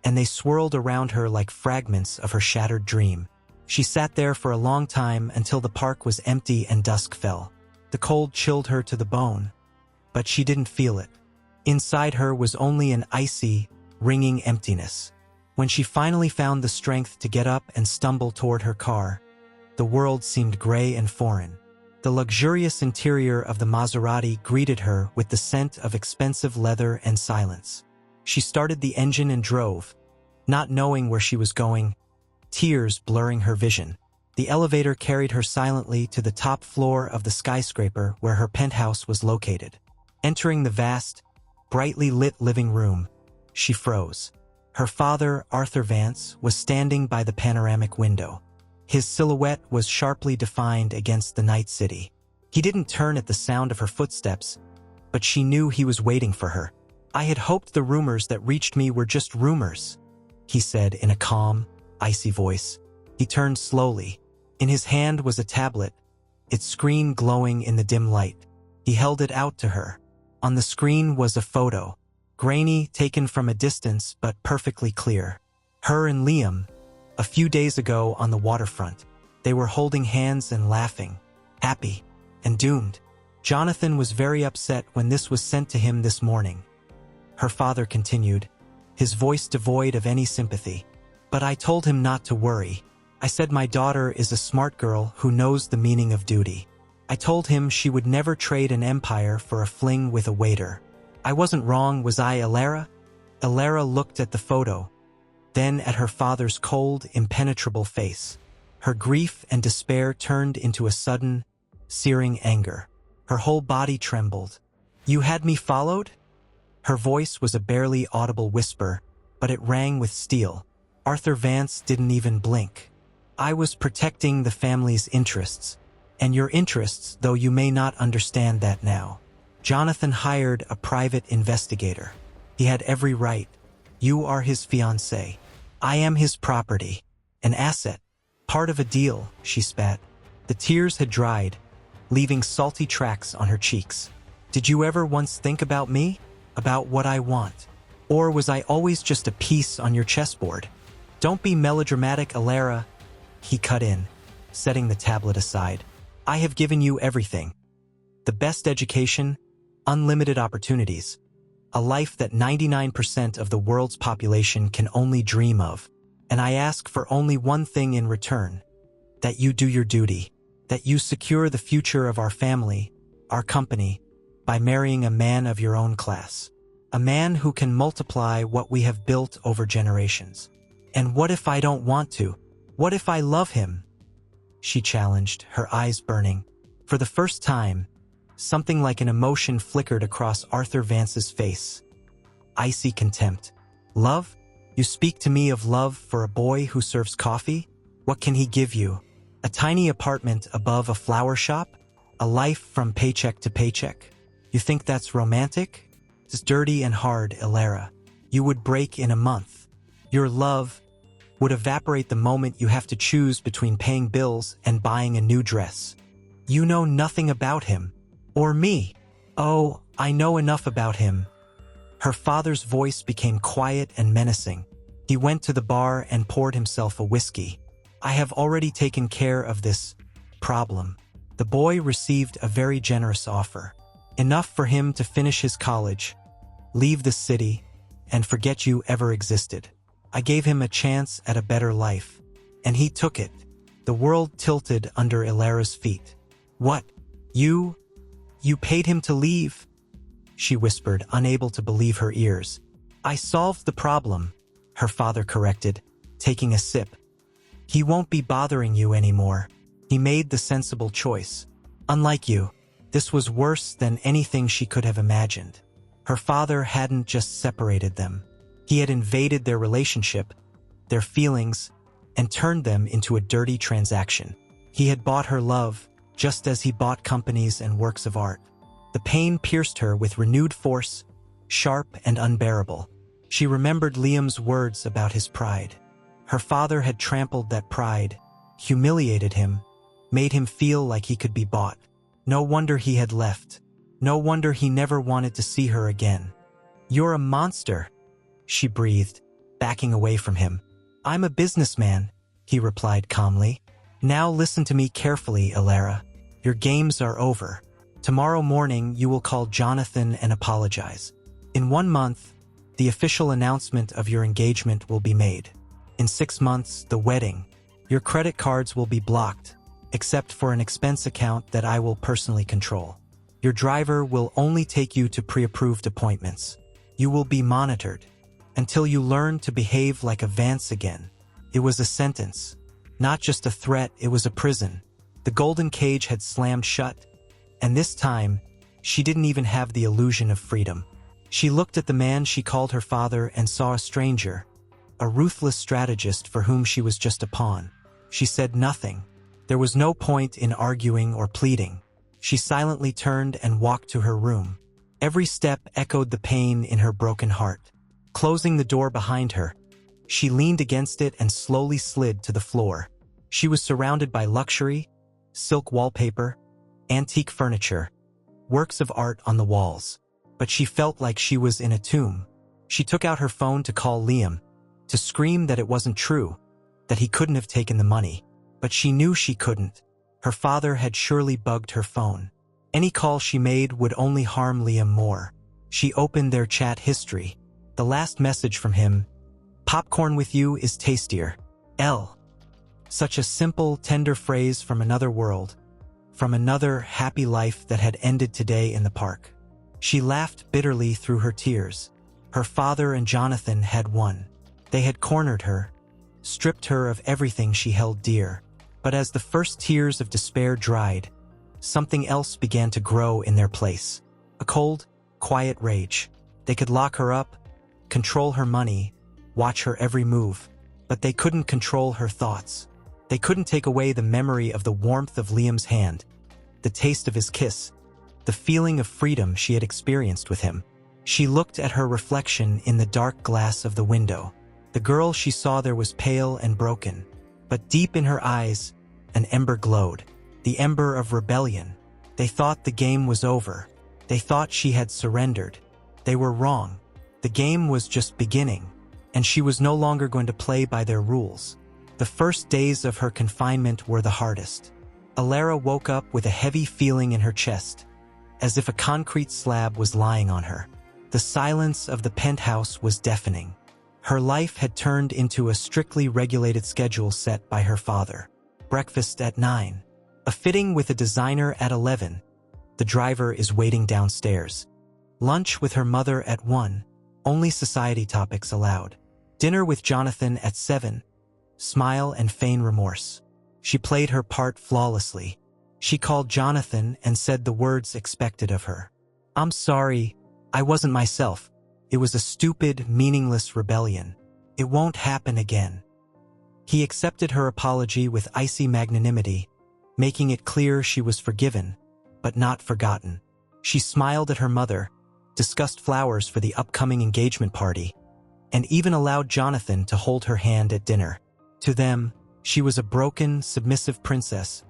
and they swirled around her like fragments of her shattered dream. She sat there for a long time until the park was empty and dusk fell. The cold chilled her to the bone, but she didn't feel it. Inside her was only an icy, ringing emptiness. When she finally found the strength to get up and stumble toward her car, the world seemed gray and foreign. The luxurious interior of the Maserati greeted her with the scent of expensive leather and silence. She started the engine and drove, not knowing where she was going, tears blurring her vision. The elevator carried her silently to the top floor of the skyscraper where her penthouse was located. Entering the vast, brightly lit living room, she froze. Her father, Arthur Vance, was standing by the panoramic window. His silhouette was sharply defined against the night city. He didn't turn at the sound of her footsteps, but she knew he was waiting for her. "I had hoped the rumors that reached me were just rumors," he said in a calm, icy voice. He turned slowly. In his hand was a tablet, its screen glowing in the dim light. He held it out to her. On the screen was a photo, grainy, taken from a distance but perfectly clear. Her and Liam, a few days ago on the waterfront. They were holding hands and laughing, happy and doomed. Jonathan was very upset when this was sent to him this morning. Her father continued, his voice devoid of any sympathy. "But I told him not to worry. I said my daughter is a smart girl who knows the meaning of duty. I told him she would never trade an empire for a fling with a waiter. I wasn't wrong, was I, Alara?" Alara looked at the photo, then at her father's cold, impenetrable face. Her grief and despair turned into a sudden, searing anger. Her whole body trembled. "You had me followed?" Her voice was a barely audible whisper, but it rang with steel. Arthur Vance didn't even blink. "I was protecting the family's interests, and your interests, though you may not understand that now." Jonathan hired a private investigator. He had every right. "You are his fiancée. I am his property, an asset, part of a deal," she spat. The tears had dried, leaving salty tracks on her cheeks. "Did you ever once think about me? About what I want? Or was I always just a piece on your chessboard?" "Don't be melodramatic, Alara," he cut in, setting the tablet aside. "I have given you everything. The best education, unlimited opportunities, a life that 99% of the world's population can only dream of. And I ask for only one thing in return, that you do your duty, that you secure the future of our family, our company, by marrying a man of your own class. A man who can multiply what we have built over generations." "And what if I don't want to? What if I love him?" she challenged, her eyes burning. For the first time, something like an emotion flickered across Arthur Vance's face. Icy contempt. "Love? You speak to me of love for a boy who serves coffee? What can he give you? A tiny apartment above a flower shop? A life from paycheck to paycheck? You think that's romantic? It's dirty and hard, Alara. You would break in a month. Your love would evaporate the moment you have to choose between paying bills and buying a new dress. You know nothing about him. Or me." "Oh, I know enough about him." Her father's voice became quiet and menacing. He went to the bar and poured himself a whiskey. "I have already taken care of this problem." The boy received a very generous offer. Enough for him to finish his college, leave the city, and forget you ever existed. I gave him a chance at a better life, and he took it. The world tilted under Ilara's feet. "What? You paid him to leave?" she whispered, unable to believe her ears. "I solved the problem," her father corrected, taking a sip. "He won't be bothering you anymore. He made the sensible choice. Unlike you, this was worse than anything she could have imagined." Her father hadn't just separated them. He had invaded their relationship, their feelings, and turned them into a dirty transaction. He had bought her love, just as he bought companies and works of art. The pain pierced her with renewed force, sharp and unbearable. She remembered Liam's words about his pride. Her father had trampled that pride, humiliated him, made him feel like he could be bought. No wonder he had left. No wonder he never wanted to see her again. "You're a monster," she breathed, backing away from him. "I'm a businessman," he replied calmly. "Now listen to me carefully, Alara. Your games are over. Tomorrow morning you will call Jonathan and apologize. In 1 month, the official announcement of your engagement will be made. In 6 months, the wedding. Your credit cards will be blocked, except for an expense account that I will personally control. Your driver will only take you to pre-approved appointments. You will be monitored until you learn to behave like a Vance again." It was a sentence. Not just a threat, it was a prison. The golden cage had slammed shut, and this time, she didn't even have the illusion of freedom. She looked at the man she called her father and saw a stranger, a ruthless strategist for whom she was just a pawn. She said nothing. There was no point in arguing or pleading. She silently turned and walked to her room. Every step echoed the pain in her broken heart. Closing the door behind her, she leaned against it and slowly slid to the floor. She was surrounded by luxury, silk wallpaper, antique furniture, works of art on the walls. But she felt like she was in a tomb. She took out her phone to call Liam, to scream that it wasn't true, that he couldn't have taken the money. But she knew she couldn't. Her father had surely bugged her phone. Any call she made would only harm Liam more. She opened their chat history. The last message from him: "Popcorn with you is tastier. L." Such a simple, tender phrase from another world, from another happy life that had ended today in the park. She laughed bitterly through her tears. Her father and Jonathan had won. They had cornered her, stripped her of everything she held dear. But as the first tears of despair dried, something else began to grow in their place. A cold, quiet rage. They could lock her up, control her money, watch her every move, but they couldn't control her thoughts. They couldn't take away the memory of the warmth of Liam's hand, the taste of his kiss, the feeling of freedom she had experienced with him. She looked at her reflection in the dark glass of the window. The girl she saw there was pale and broken, but deep in her eyes, an ember glowed, the ember of rebellion. They thought the game was over. They thought she had surrendered. They were wrong. The game was just beginning, and she was no longer going to play by their rules. The first days of her confinement were the hardest. Alara woke up with a heavy feeling in her chest, as if a concrete slab was lying on her. The silence of the penthouse was deafening. Her life had turned into a strictly regulated schedule set by her father. Breakfast at 9. A fitting with a designer at 11. The driver is waiting downstairs. Lunch with her mother at 1. Only society topics allowed. Dinner with Jonathan at 7. Smile and feign remorse. She played her part flawlessly. She called Jonathan and said the words expected of her. "I'm sorry, I wasn't myself. It was a stupid, meaningless rebellion. It won't happen again." He accepted her apology with icy magnanimity, making it clear she was forgiven, but not forgotten. She smiled at her mother, discussed flowers for the upcoming engagement party, and even allowed Jonathan to hold her hand at dinner. To them, she was a broken, submissive princess,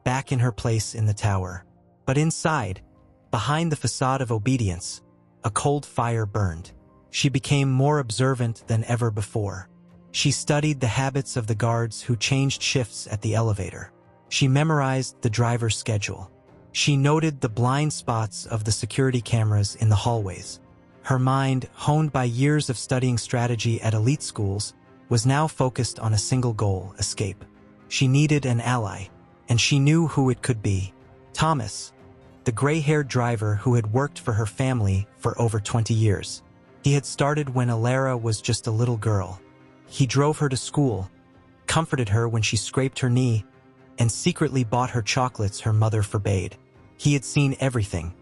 back in her place in the tower. But inside, behind the facade of obedience, a cold fire burned. She became more observant than ever before. She studied the habits of the guards who changed shifts at the elevator. She memorized the driver's schedule. She noted the blind spots of the security cameras in the hallways. Her mind, honed by years of studying strategy at elite schools, was now focused on a single goal: escape. She needed an ally, and she knew who it could be. Thomas, the gray-haired driver who had worked for her family for over 20 years. He had started when Alara was just a little girl. He drove her to school, comforted her when she scraped her knee, and secretly bought her chocolates her mother forbade. He had seen everything: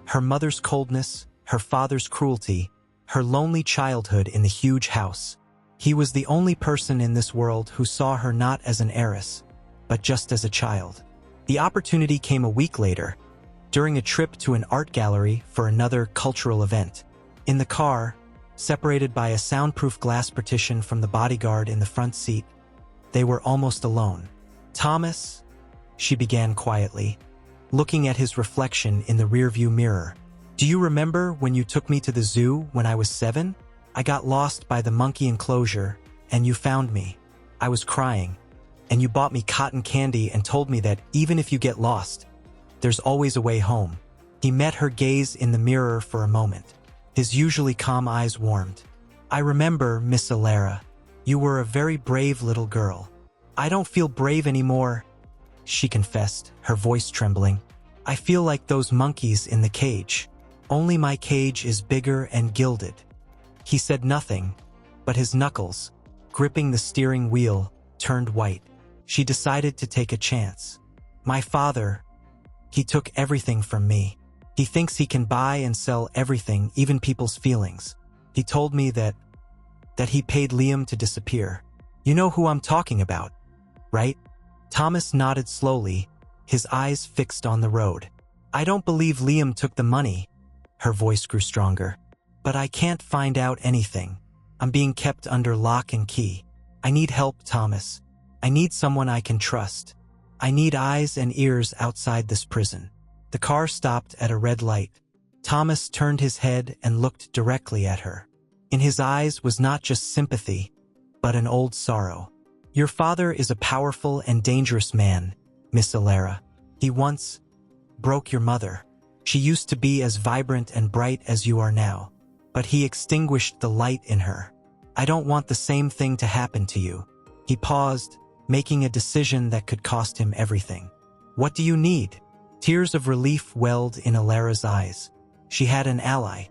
her mother's coldness, her father's cruelty, her lonely childhood in the huge house. He was the only person in this world who saw her not as an heiress, but just as a child. The opportunity came a week later, during a trip to an art gallery for another cultural event. In the car, separated by a soundproof glass partition from the bodyguard in the front seat. They were almost alone. "Thomas," she began quietly, looking at his reflection in the rearview mirror. "Do you remember when you took me to the zoo when I was 7? I got lost by the monkey enclosure, and you found me. I was crying, and you bought me cotton candy and told me that even if you get lost, there's always a way home." He met her gaze in the mirror for a moment. His usually calm eyes warmed. "I remember, Miss Alara. You were a very brave little girl." "I don't feel brave anymore," she confessed, her voice trembling. "I feel like those monkeys in the cage. Only my cage is bigger and gilded." He said nothing, but his knuckles, gripping the steering wheel, turned white. She decided to take a chance. "My father, he took everything from me. He thinks he can buy and sell everything, even people's feelings. He told me that he paid Liam to disappear. You know who I'm talking about, right?" Thomas nodded slowly, his eyes fixed on the road. "I don't believe Liam took the money." Her voice grew stronger. "But I can't find out anything. I'm being kept under lock and key. I need help, Thomas. I need someone I can trust. I need eyes and ears outside this prison." The car stopped at a red light. Thomas turned his head and looked directly at her. In his eyes was not just sympathy, but an old sorrow. "Your father is a powerful and dangerous man, Miss Alara. He once broke your mother. She used to be as vibrant and bright as you are now, but he extinguished the light in her. I don't want the same thing to happen to you." He paused, making a decision that could cost him everything. "What do you need?" Tears of relief welled in Alara's eyes. She had an ally.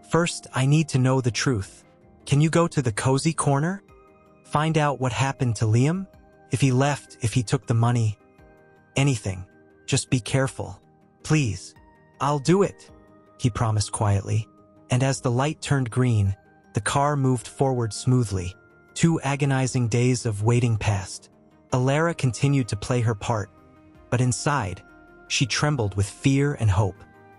"First, I need to know the truth. Can you go to the cozy corner? Find out what happened to Liam? If he left, if he took the money. Anything. Just be careful. Please." "I'll do it," he promised quietly. And as the light turned green, the car moved forward smoothly. 2 agonizing days of waiting passed. Alara continued to play her part, but inside, she trembled with fear and hope.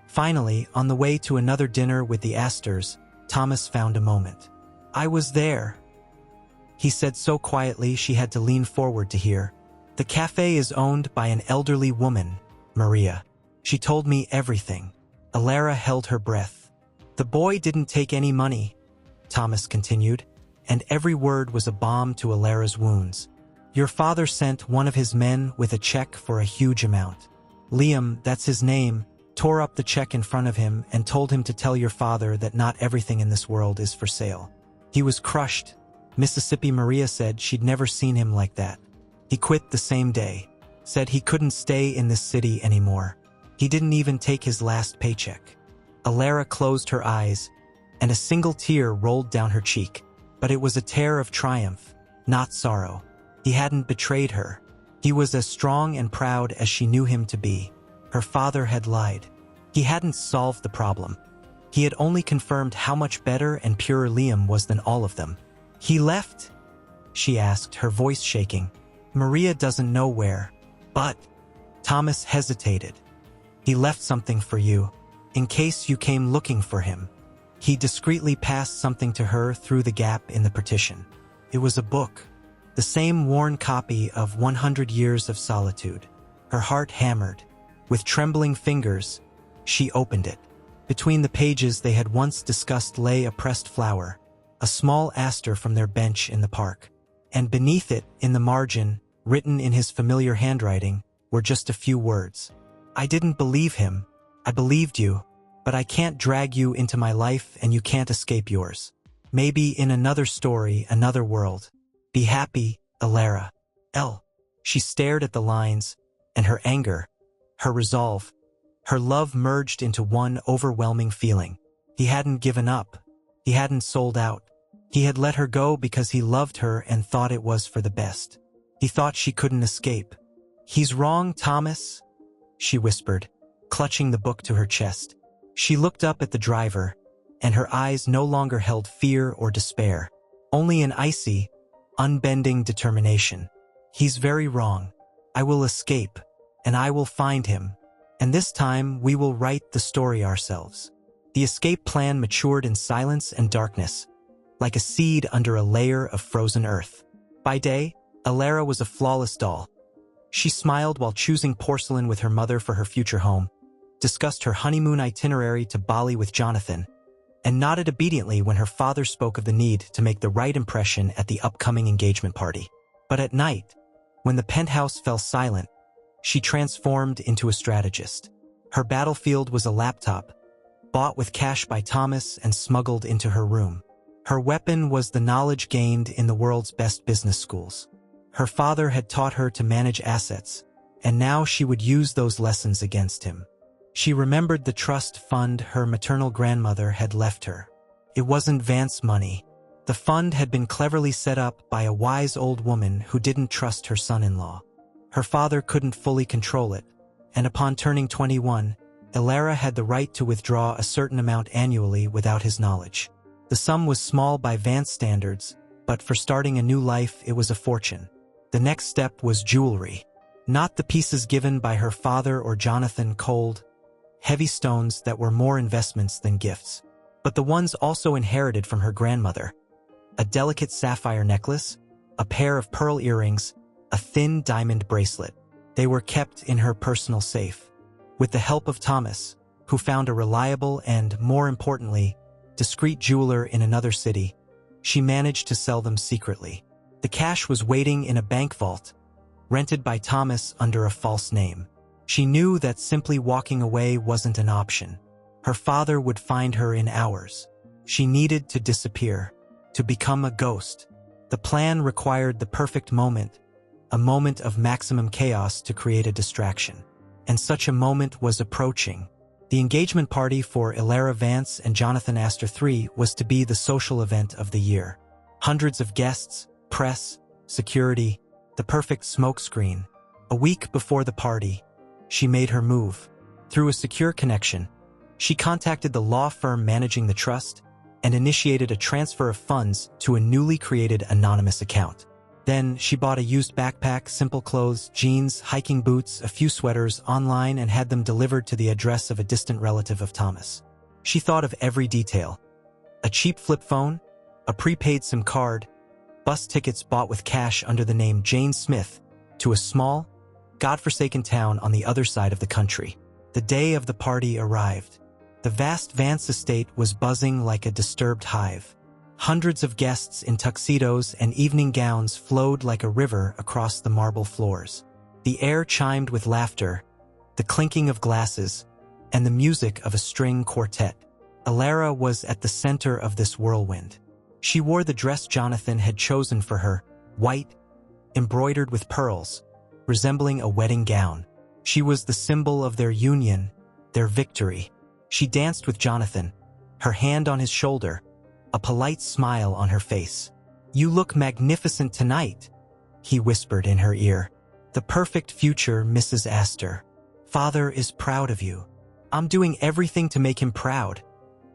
Finally, on the way to another dinner with the Astors, Thomas found a moment. "I was there," he said so quietly she had to lean forward to hear. "The cafe is owned by an elderly woman, Maria. She told me everything." Alara held her breath. "The boy didn't take any money," Thomas continued, and every word was a balm to Alara's wounds. "Your father sent one of his men with a check for a huge amount. Liam, that's his name, tore up the check in front of him and told him to tell your father that not everything in this world is for sale. He was crushed. Mississippi Maria said she'd never seen him like that. He quit the same day, said he couldn't stay in this city anymore. He didn't even take his last paycheck." Alara closed her eyes, and a single tear rolled down her cheek. But it was a tear of triumph, not sorrow. He hadn't betrayed her. He was as strong and proud as she knew him to be. Her father had lied. He hadn't solved the problem. He had only confirmed how much better and purer Liam was than all of them. "He left?" she asked, her voice shaking. "Maria doesn't know where, but—" Thomas hesitated. "He left something for you, in case you came looking for him." He discreetly passed something to her through the gap in the partition. It was a book. The same worn copy of 100 Years of Solitude. Her heart hammered. With trembling fingers, she opened it. Between the pages they had once discussed lay a pressed flower, a small aster from their bench in the park. And beneath it, in the margin, written in his familiar handwriting, were just a few words. "I didn't believe him. I believed you, but I can't drag you into my life and you can't escape yours. Maybe in another story, another world. Be happy, Alara. L." She stared at the lines, and her anger, her resolve, her love merged into one overwhelming feeling. He hadn't given up. He hadn't sold out. He had let her go because he loved her and thought it was for the best. He thought she couldn't escape. "He's wrong, Thomas," she whispered, clutching the book to her chest. She looked up at the driver, and her eyes no longer held fear or despair, only an icy, unbending determination. "He's very wrong. I will escape, and I will find him, and this time we will write the story ourselves." The escape plan matured in silence and darkness. like a seed under a layer of frozen earth. By day, Alara was a flawless doll. She smiled while choosing porcelain with her mother for her future home, discussed her honeymoon itinerary to Bali with Jonathan, and nodded obediently when her father spoke of the need to make the right impression at the upcoming engagement party. But at night, when the penthouse fell silent, she transformed into a strategist. Her battlefield was a laptop, bought with cash by Thomas and smuggled into her room. Her weapon was the knowledge gained in the world's best business schools. Her father had taught her to manage assets, and now she would use those lessons against him. She remembered the trust fund her maternal grandmother had left her. It wasn't Vance's money. The fund had been cleverly set up by a wise old woman who didn't trust her son-in-law. Her father couldn't fully control it, and upon turning 21, Alara had the right to withdraw a certain amount annually without his knowledge. The sum was small by Vance standards, but for starting a new life it was a fortune. The next step was jewelry. Not the pieces given by her father or Jonathan, cold, heavy stones that were more investments than gifts, but the ones also inherited from her grandmother. A delicate sapphire necklace, a pair of pearl earrings, a thin diamond bracelet. They were kept in her personal safe. With the help of Thomas, who found a reliable and, more importantly, discreet jeweler in another city, she managed to sell them secretly. The cash was waiting in a bank vault, rented by Thomas under a false name. She knew that simply walking away wasn't an option. Her father would find her in hours. She needed to disappear, to become a ghost. The plan required the perfect moment, a moment of maximum chaos to create a distraction. And such a moment was approaching. The engagement party for Alara Vance and Jonathan Astor III was to be the social event of the year. Hundreds of guests, press, security, the perfect smokescreen. A week before the party, she made her move. Through a secure connection, she contacted the law firm managing the trust and initiated a transfer of funds to a newly created anonymous account. Then she bought a used backpack, simple clothes, jeans, hiking boots, a few sweaters online and had them delivered to the address of a distant relative of Thomas. She thought of every detail. A cheap flip phone, a prepaid SIM card, bus tickets bought with cash under the name Jane Smith to a small, godforsaken town on the other side of the country. The day of the party arrived. The vast Vance estate was buzzing like a disturbed hive. Hundreds of guests in tuxedos and evening gowns flowed like a river across the marble floors. The air chimed with laughter, the clinking of glasses, and the music of a string quartet. Alara was at the center of this whirlwind. She wore the dress Jonathan had chosen for her, white, embroidered with pearls, resembling a wedding gown. She was the symbol of their union, their victory. She danced with Jonathan, her hand on his shoulder, a polite smile on her face. "You look magnificent tonight," he whispered in her ear. "The perfect future, Mrs. Astor. Father is proud of you." "I'm doing everything to make him proud,"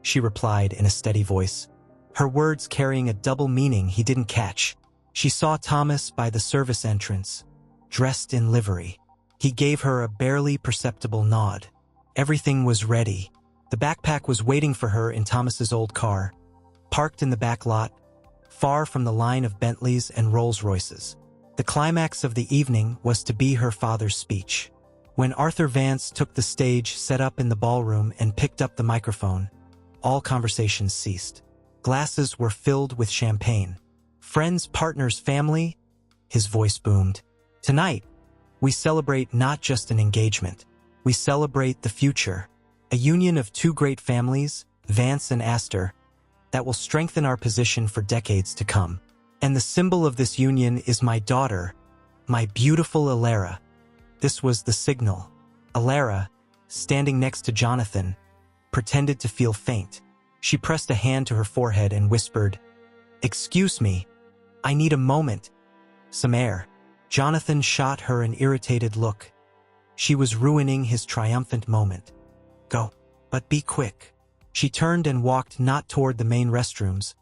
she replied in a steady voice, her words carrying a double meaning he didn't catch. She saw Thomas by the service entrance, dressed in livery. He gave her a barely perceptible nod. Everything was ready. The backpack was waiting for her in Thomas's old car, parked in the back lot, far from the line of Bentleys and Rolls-Royces. The climax of the evening was to be her father's speech. When Arthur Vance took the stage set up in the ballroom and picked up the microphone, all conversations ceased. Glasses were filled with champagne. "Friends, partners, family," his voice boomed. "Tonight, we celebrate not just an engagement. We celebrate the future. A union of two great families, Vance and Astor, that will strengthen our position for decades to come. And the symbol of this union is my daughter, my beautiful Alara." This was the signal. Alara, standing next to Jonathan, pretended to feel faint. She pressed a hand to her forehead and whispered, "Excuse me, I need a moment. Some air." Jonathan shot her an irritated look. She was ruining his triumphant moment. "Go, but be quick." She turned and walked not toward the main restrooms,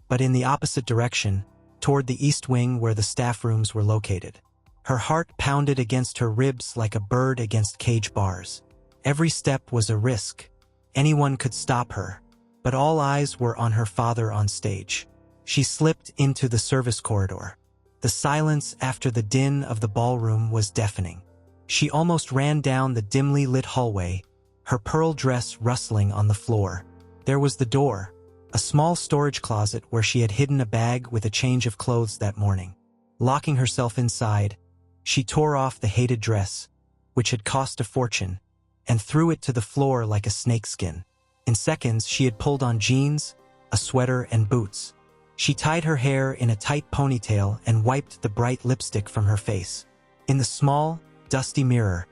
but in the opposite direction, toward the east wing where the staff rooms were located. Her heart pounded against her ribs like a bird against cage bars. Every step was a risk. Anyone could stop her, but all eyes were on her father on stage. She slipped into the service corridor. The silence after the din of the ballroom was deafening. She almost ran down the dimly lit hallway, her pearl dress rustling on the floor. There was the door, a small storage closet where she had hidden a bag with a change of clothes that morning. Locking herself inside, she tore off the hated dress, which had cost a fortune, and threw it to the floor like a snakeskin. In seconds, she had pulled on jeans, a sweater, and boots. She tied her hair in a tight ponytail and wiped the bright lipstick from her face. In the small, dusty mirror,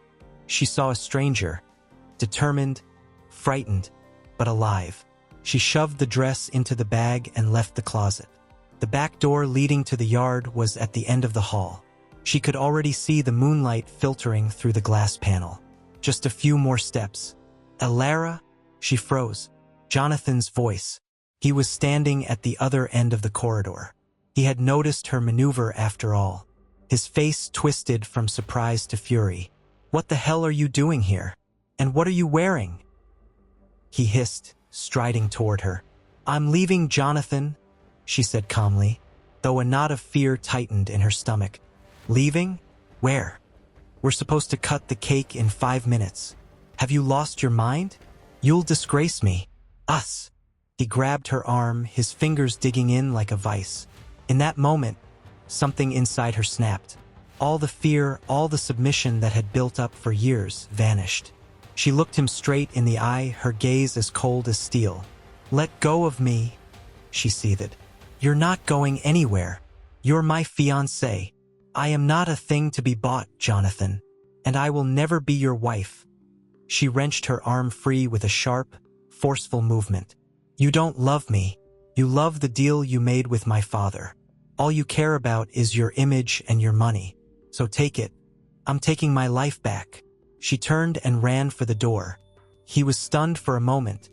she saw a stranger, determined, frightened, but alive. She shoved the dress into the bag and left the closet. The back door leading to the yard was at the end of the hall. She could already see the moonlight filtering through the glass panel. Just a few more steps. Alara? She froze. Jonathan's voice. He was standing at the other end of the corridor. He had noticed her maneuver after all. His face twisted from surprise to fury. "What the hell are you doing here? And what are you wearing?" He hissed, striding toward her. "I'm leaving, Jonathan," she said calmly, though a knot of fear tightened in her stomach. "Leaving? Where? We're supposed to cut the cake in 5 minutes. Have you lost your mind? You'll disgrace me. Us." He grabbed her arm, his fingers digging in like a vice. In that moment, something inside her snapped. All the fear, all the submission that had built up for years vanished. She looked him straight in the eye, her gaze as cold as steel. "Let go of me," she seethed. "You're not going anywhere. You're my fiancé. I am not a thing to be bought, Jonathan, and I will never be your wife." She wrenched her arm free with a sharp, forceful movement. "You don't love me. You love the deal you made with my father. All you care about is your image and your money. So take it. I'm taking my life back." She turned and ran for the door. He was stunned for a moment,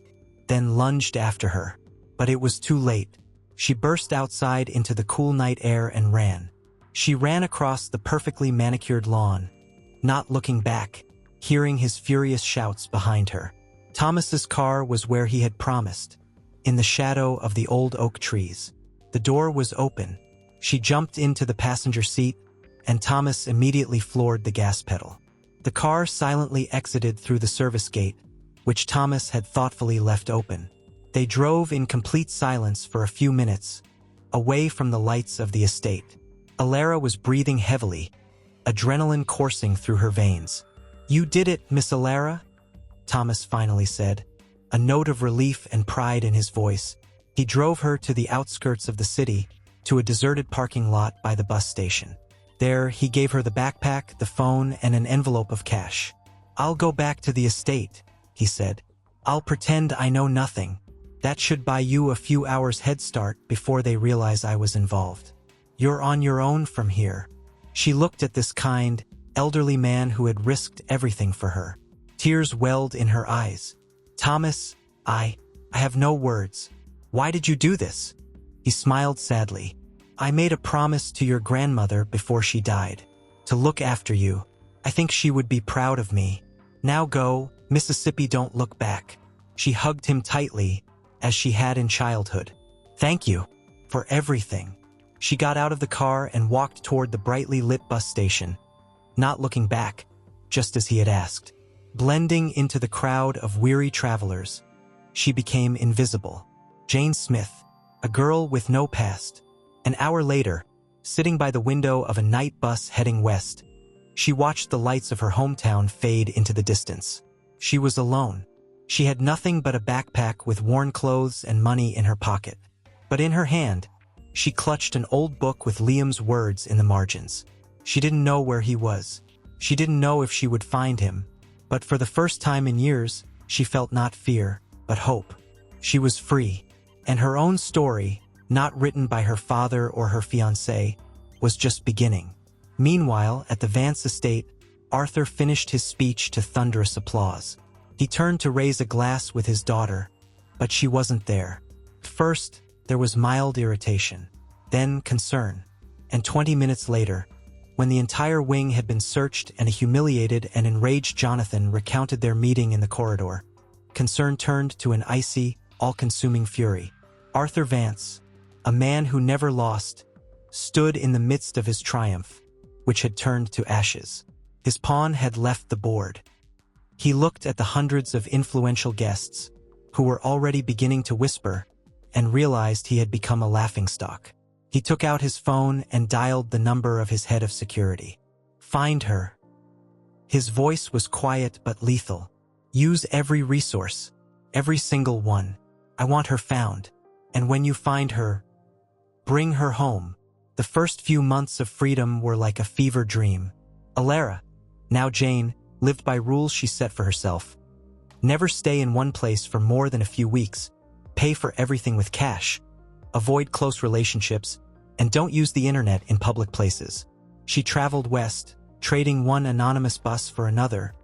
then lunged after her. But it was too late. She burst outside into the cool night air and ran. She ran across the perfectly manicured lawn, not looking back, hearing his furious shouts behind her. Thomas's car was where he had promised, in the shadow of the old oak trees. The door was open. She jumped into the passenger seat, and Thomas immediately floored the gas pedal. The car silently exited through the service gate, which Thomas had thoughtfully left open. They drove in complete silence for a few minutes, away from the lights of the estate. Alara was breathing heavily, adrenaline coursing through her veins. "You did it, Miss Alara," Thomas finally said, a note of relief and pride in his voice. He drove her to the outskirts of the city, to a deserted parking lot by the bus station. There, he gave her the backpack, the phone, and an envelope of cash. "I'll go back to the estate," he said. "I'll pretend I know nothing. That should buy you a few hours head start before they realize I was involved. You're on your own from here." She looked at this kind, elderly man who had risked everything for her. Tears welled in her eyes. "Thomas, I have no words. Why did you do this?" He smiled sadly. "I made a promise to your grandmother before she died, to look after you. I think she would be proud of me. Now go, Mississippi, don't look back." She hugged him tightly, as she had in childhood. "Thank you for everything." She got out of the car and walked toward the brightly lit bus station, not looking back, just as he had asked. Blending into the crowd of weary travelers, she became invisible. Jane Smith, a girl with no past. An hour later, sitting by the window of a night bus heading west, she watched the lights of her hometown fade into the distance. She was alone. She had nothing but a backpack with worn clothes and money in her pocket. But in her hand, she clutched an old book with Liam's words in the margins. She didn't know where he was. She didn't know if she would find him. But for the first time in years, she felt not fear, but hope. She was free, and her own story, not written by her father or her fiancé, was just beginning. Meanwhile, at the Vance estate, Arthur finished his speech to thunderous applause. He turned to raise a glass with his daughter, but she wasn't there. First, there was mild irritation, then concern, and 20 minutes later, when the entire wing had been searched and a humiliated and enraged Jonathan recounted their meeting in the corridor, concern turned to an icy, all-consuming fury. Arthur Vance, a man who never lost, stood in the midst of his triumph, which had turned to ashes. His pawn had left the board. He looked at the hundreds of influential guests, who were already beginning to whisper, and realized he had become a laughingstock. He took out his phone and dialed the number of his head of security. "Find her." His voice was quiet but lethal. "Use every resource, every single one. I want her found. And when you find her, bring her home." The first few months of freedom were like a fever dream. Alara, now Jane, lived by rules she set for herself. Never stay in one place for more than a few weeks. Pay for everything with cash. Avoid close relationships, and don't use the internet in public places. She traveled west, trading one anonymous bus for another,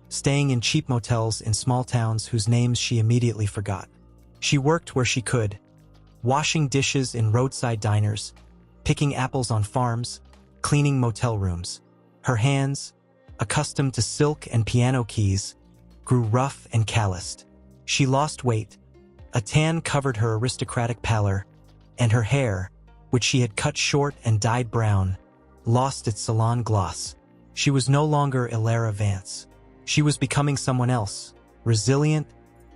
staying in cheap motels in small towns whose names she immediately forgot. She worked where she could, washing dishes in roadside diners, picking apples on farms, cleaning motel rooms. Her hands, accustomed to silk and piano keys, grew rough and calloused. She lost weight. A tan covered her aristocratic pallor, and her hair, which she had cut short and dyed brown, lost its salon gloss. She was no longer Alara Vance. She was becoming someone else, resilient,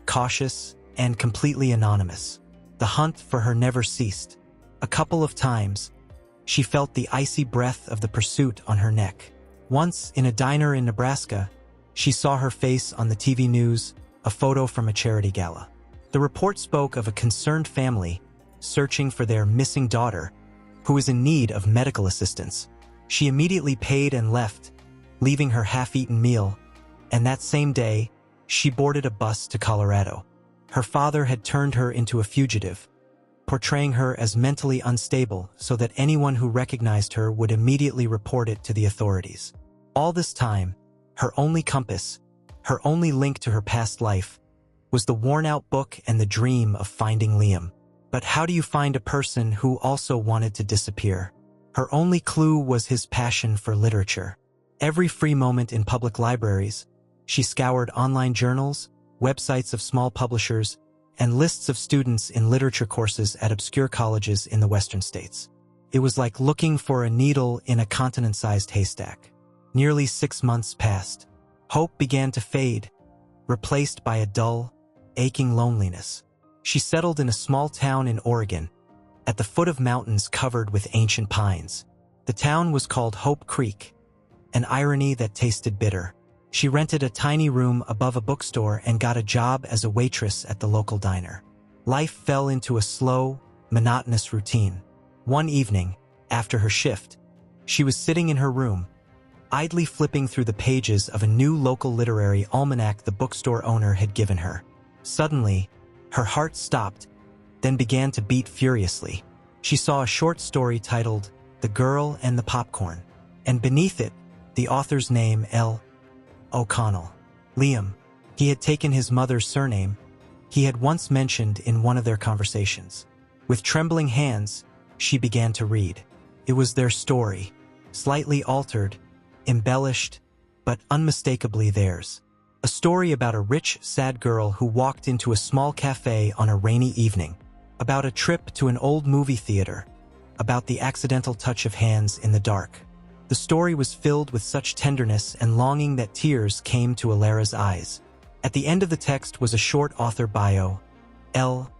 cautious, and completely anonymous. The hunt for her never ceased. A couple of times, she felt the icy breath of the pursuit on her neck. Once, in a diner in Nebraska, she saw her face on the TV news, a photo from a charity gala. The report spoke of a concerned family searching for their missing daughter, who was in need of medical assistance. She immediately paid and left, leaving her half-eaten meal, and that same day, she boarded a bus to Colorado. Her father had turned her into a fugitive, portraying her as mentally unstable so that anyone who recognized her would immediately report it to the authorities. All this time, her only compass, her only link to her past life, was the worn-out book and the dream of finding Liam. But how do you find a person who also wanted to disappear? Her only clue was his passion for literature. Every free moment in public libraries, she scoured online journals, websites of small publishers, and lists of students in literature courses at obscure colleges in the western states. It was like looking for a needle in a continent-sized haystack. Nearly 6 months passed. Hope began to fade, replaced by a dull, aching loneliness. She settled in a small town in Oregon, at the foot of mountains covered with ancient pines. The town was called Hope Creek, an irony that tasted bitter. She rented a tiny room above a bookstore and got a job as a waitress at the local diner. Life fell into a slow, monotonous routine. One evening, after her shift, she was sitting in her room, idly flipping through the pages of a new local literary almanac the bookstore owner had given her. Suddenly, her heart stopped, then began to beat furiously. She saw a short story titled The Girl and the Popcorn, and beneath it, the author's name, L. O'Connell. Liam. He had taken his mother's surname. He had once mentioned in one of their conversations. With trembling hands, she began to read. It was their story, slightly altered, embellished, but unmistakably theirs. A story about a rich, sad girl who walked into a small cafe on a rainy evening, about a trip to an old movie theater, about the accidental touch of hands in the dark. The story was filled with such tenderness and longing that tears came to Alara's eyes. At the end of the text was a short author bio. L.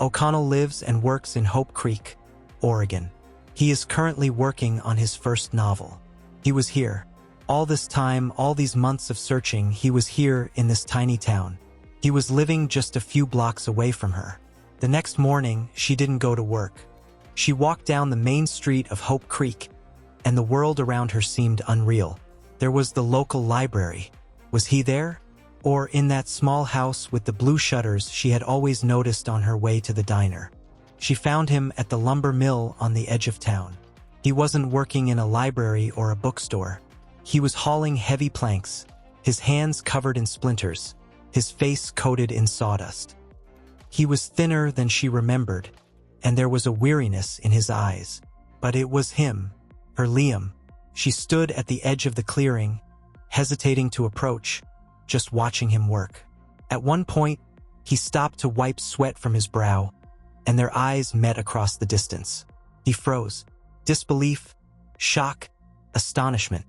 O'Connell lives and works in Hope Creek, Oregon. He is currently working on his first novel. He was here. All this time, all these months of searching, he was here in this tiny town. He was living just a few blocks away from her. The next morning, she didn't go to work. She walked down the main street of Hope Creek, and the world around her seemed unreal. There was the local library. Was he there? Or in that small house with the blue shutters she had always noticed on her way to the diner? She found him at the lumber mill on the edge of town. He wasn't working in a library or a bookstore. He was hauling heavy planks, his hands covered in splinters, his face coated in sawdust. He was thinner than she remembered, and there was a weariness in his eyes. But it was him, her Liam. She stood at the edge of the clearing, hesitating to approach, just watching him work. At one point, he stopped to wipe sweat from his brow, and their eyes met across the distance. He froze. Disbelief, shock, astonishment.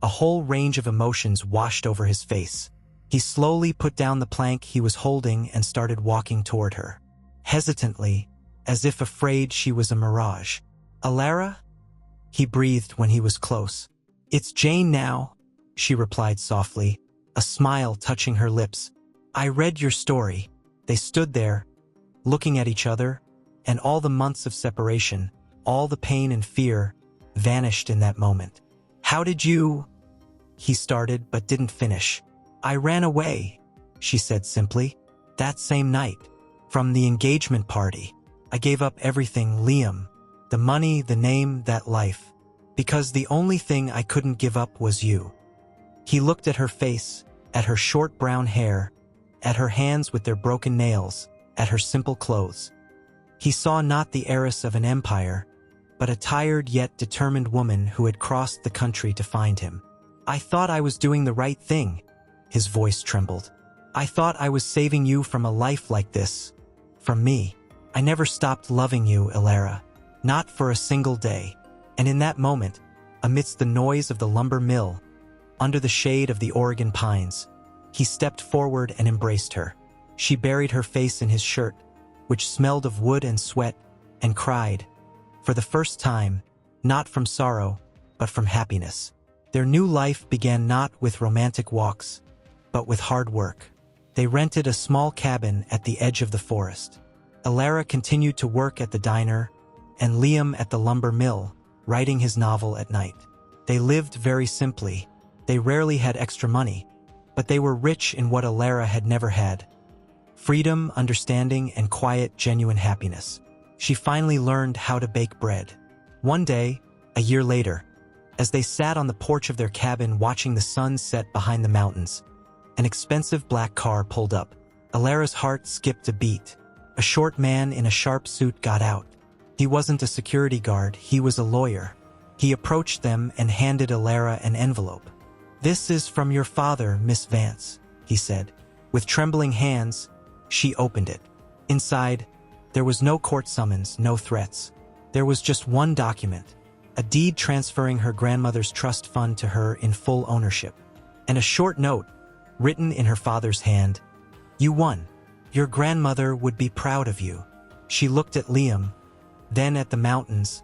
A whole range of emotions washed over his face. He slowly put down the plank he was holding and started walking toward her, hesitantly, as if afraid she was a mirage. "Alara?" he breathed when he was close. "It's Jane now," she replied softly, a smile touching her lips. "I read your story." They stood there, looking at each other, and all the months of separation, all the pain and fear, vanished in that moment. "How did you—" he started but didn't finish. "I ran away," she said simply. "That same night, from the engagement party. I gave up everything, Liam. The money, the name, that life. Because the only thing I couldn't give up was you." He looked at her face, at her short brown hair, at her hands with their broken nails, at her simple clothes. He saw not the heiress of an empire, but a tired yet determined woman who had crossed the country to find him. "I thought I was doing the right thing," his voice trembled. "I thought I was saving you from a life like this. From me. I never stopped loving you, Alara. Not for a single day." And in that moment, amidst the noise of the lumber mill, under the shade of the Oregon pines, he stepped forward and embraced her. She buried her face in his shirt, which smelled of wood and sweat, and cried, for the first time, not from sorrow, but from happiness. Their new life began not with romantic walks, but with hard work. They rented a small cabin at the edge of the forest. Alara continued to work at the diner, and Liam at the lumber mill, writing his novel at night. They lived very simply. They rarely had extra money, but they were rich in what Alara had never had: freedom, understanding, and quiet, genuine happiness. She finally learned how to bake bread. One day, a year later, as they sat on the porch of their cabin watching the sun set behind the mountains, an expensive black car pulled up. Alara's heart skipped a beat. A short man in a sharp suit got out. He wasn't a security guard, he was a lawyer. He approached them and handed Alara an envelope. "This is from your father, Miss Vance," he said. With trembling hands, she opened it. Inside, there was no court summons, no threats. There was just one document, a deed transferring her grandmother's trust fund to her in full ownership, and a short note, written in her father's hand. "You won. Your grandmother would be proud of you." She looked at Liam, then at the mountains,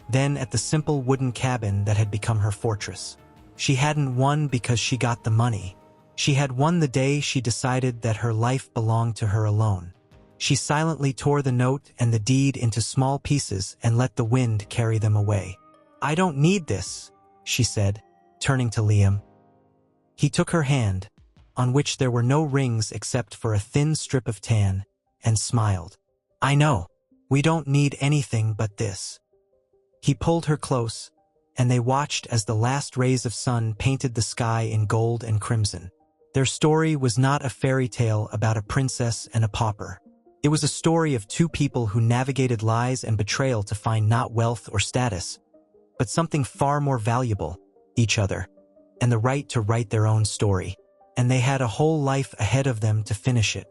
then at the simple wooden cabin that had become her fortress. She hadn't won because she got the money. She had won the day she decided that her life belonged to her alone. She silently tore the note and the deed into small pieces and let the wind carry them away. "I don't need this," she said, turning to Liam. He took her hand, on which there were no rings except for a thin strip of tan, and smiled. "I know. We don't need anything but this." He pulled her close, and they watched as the last rays of sun painted the sky in gold and crimson. Their story was not a fairy tale about a princess and a pauper. It was a story of two people who navigated lies and betrayal to find not wealth or status, but something far more valuable: each other, and the right to write their own story. And they had a whole life ahead of them to finish it.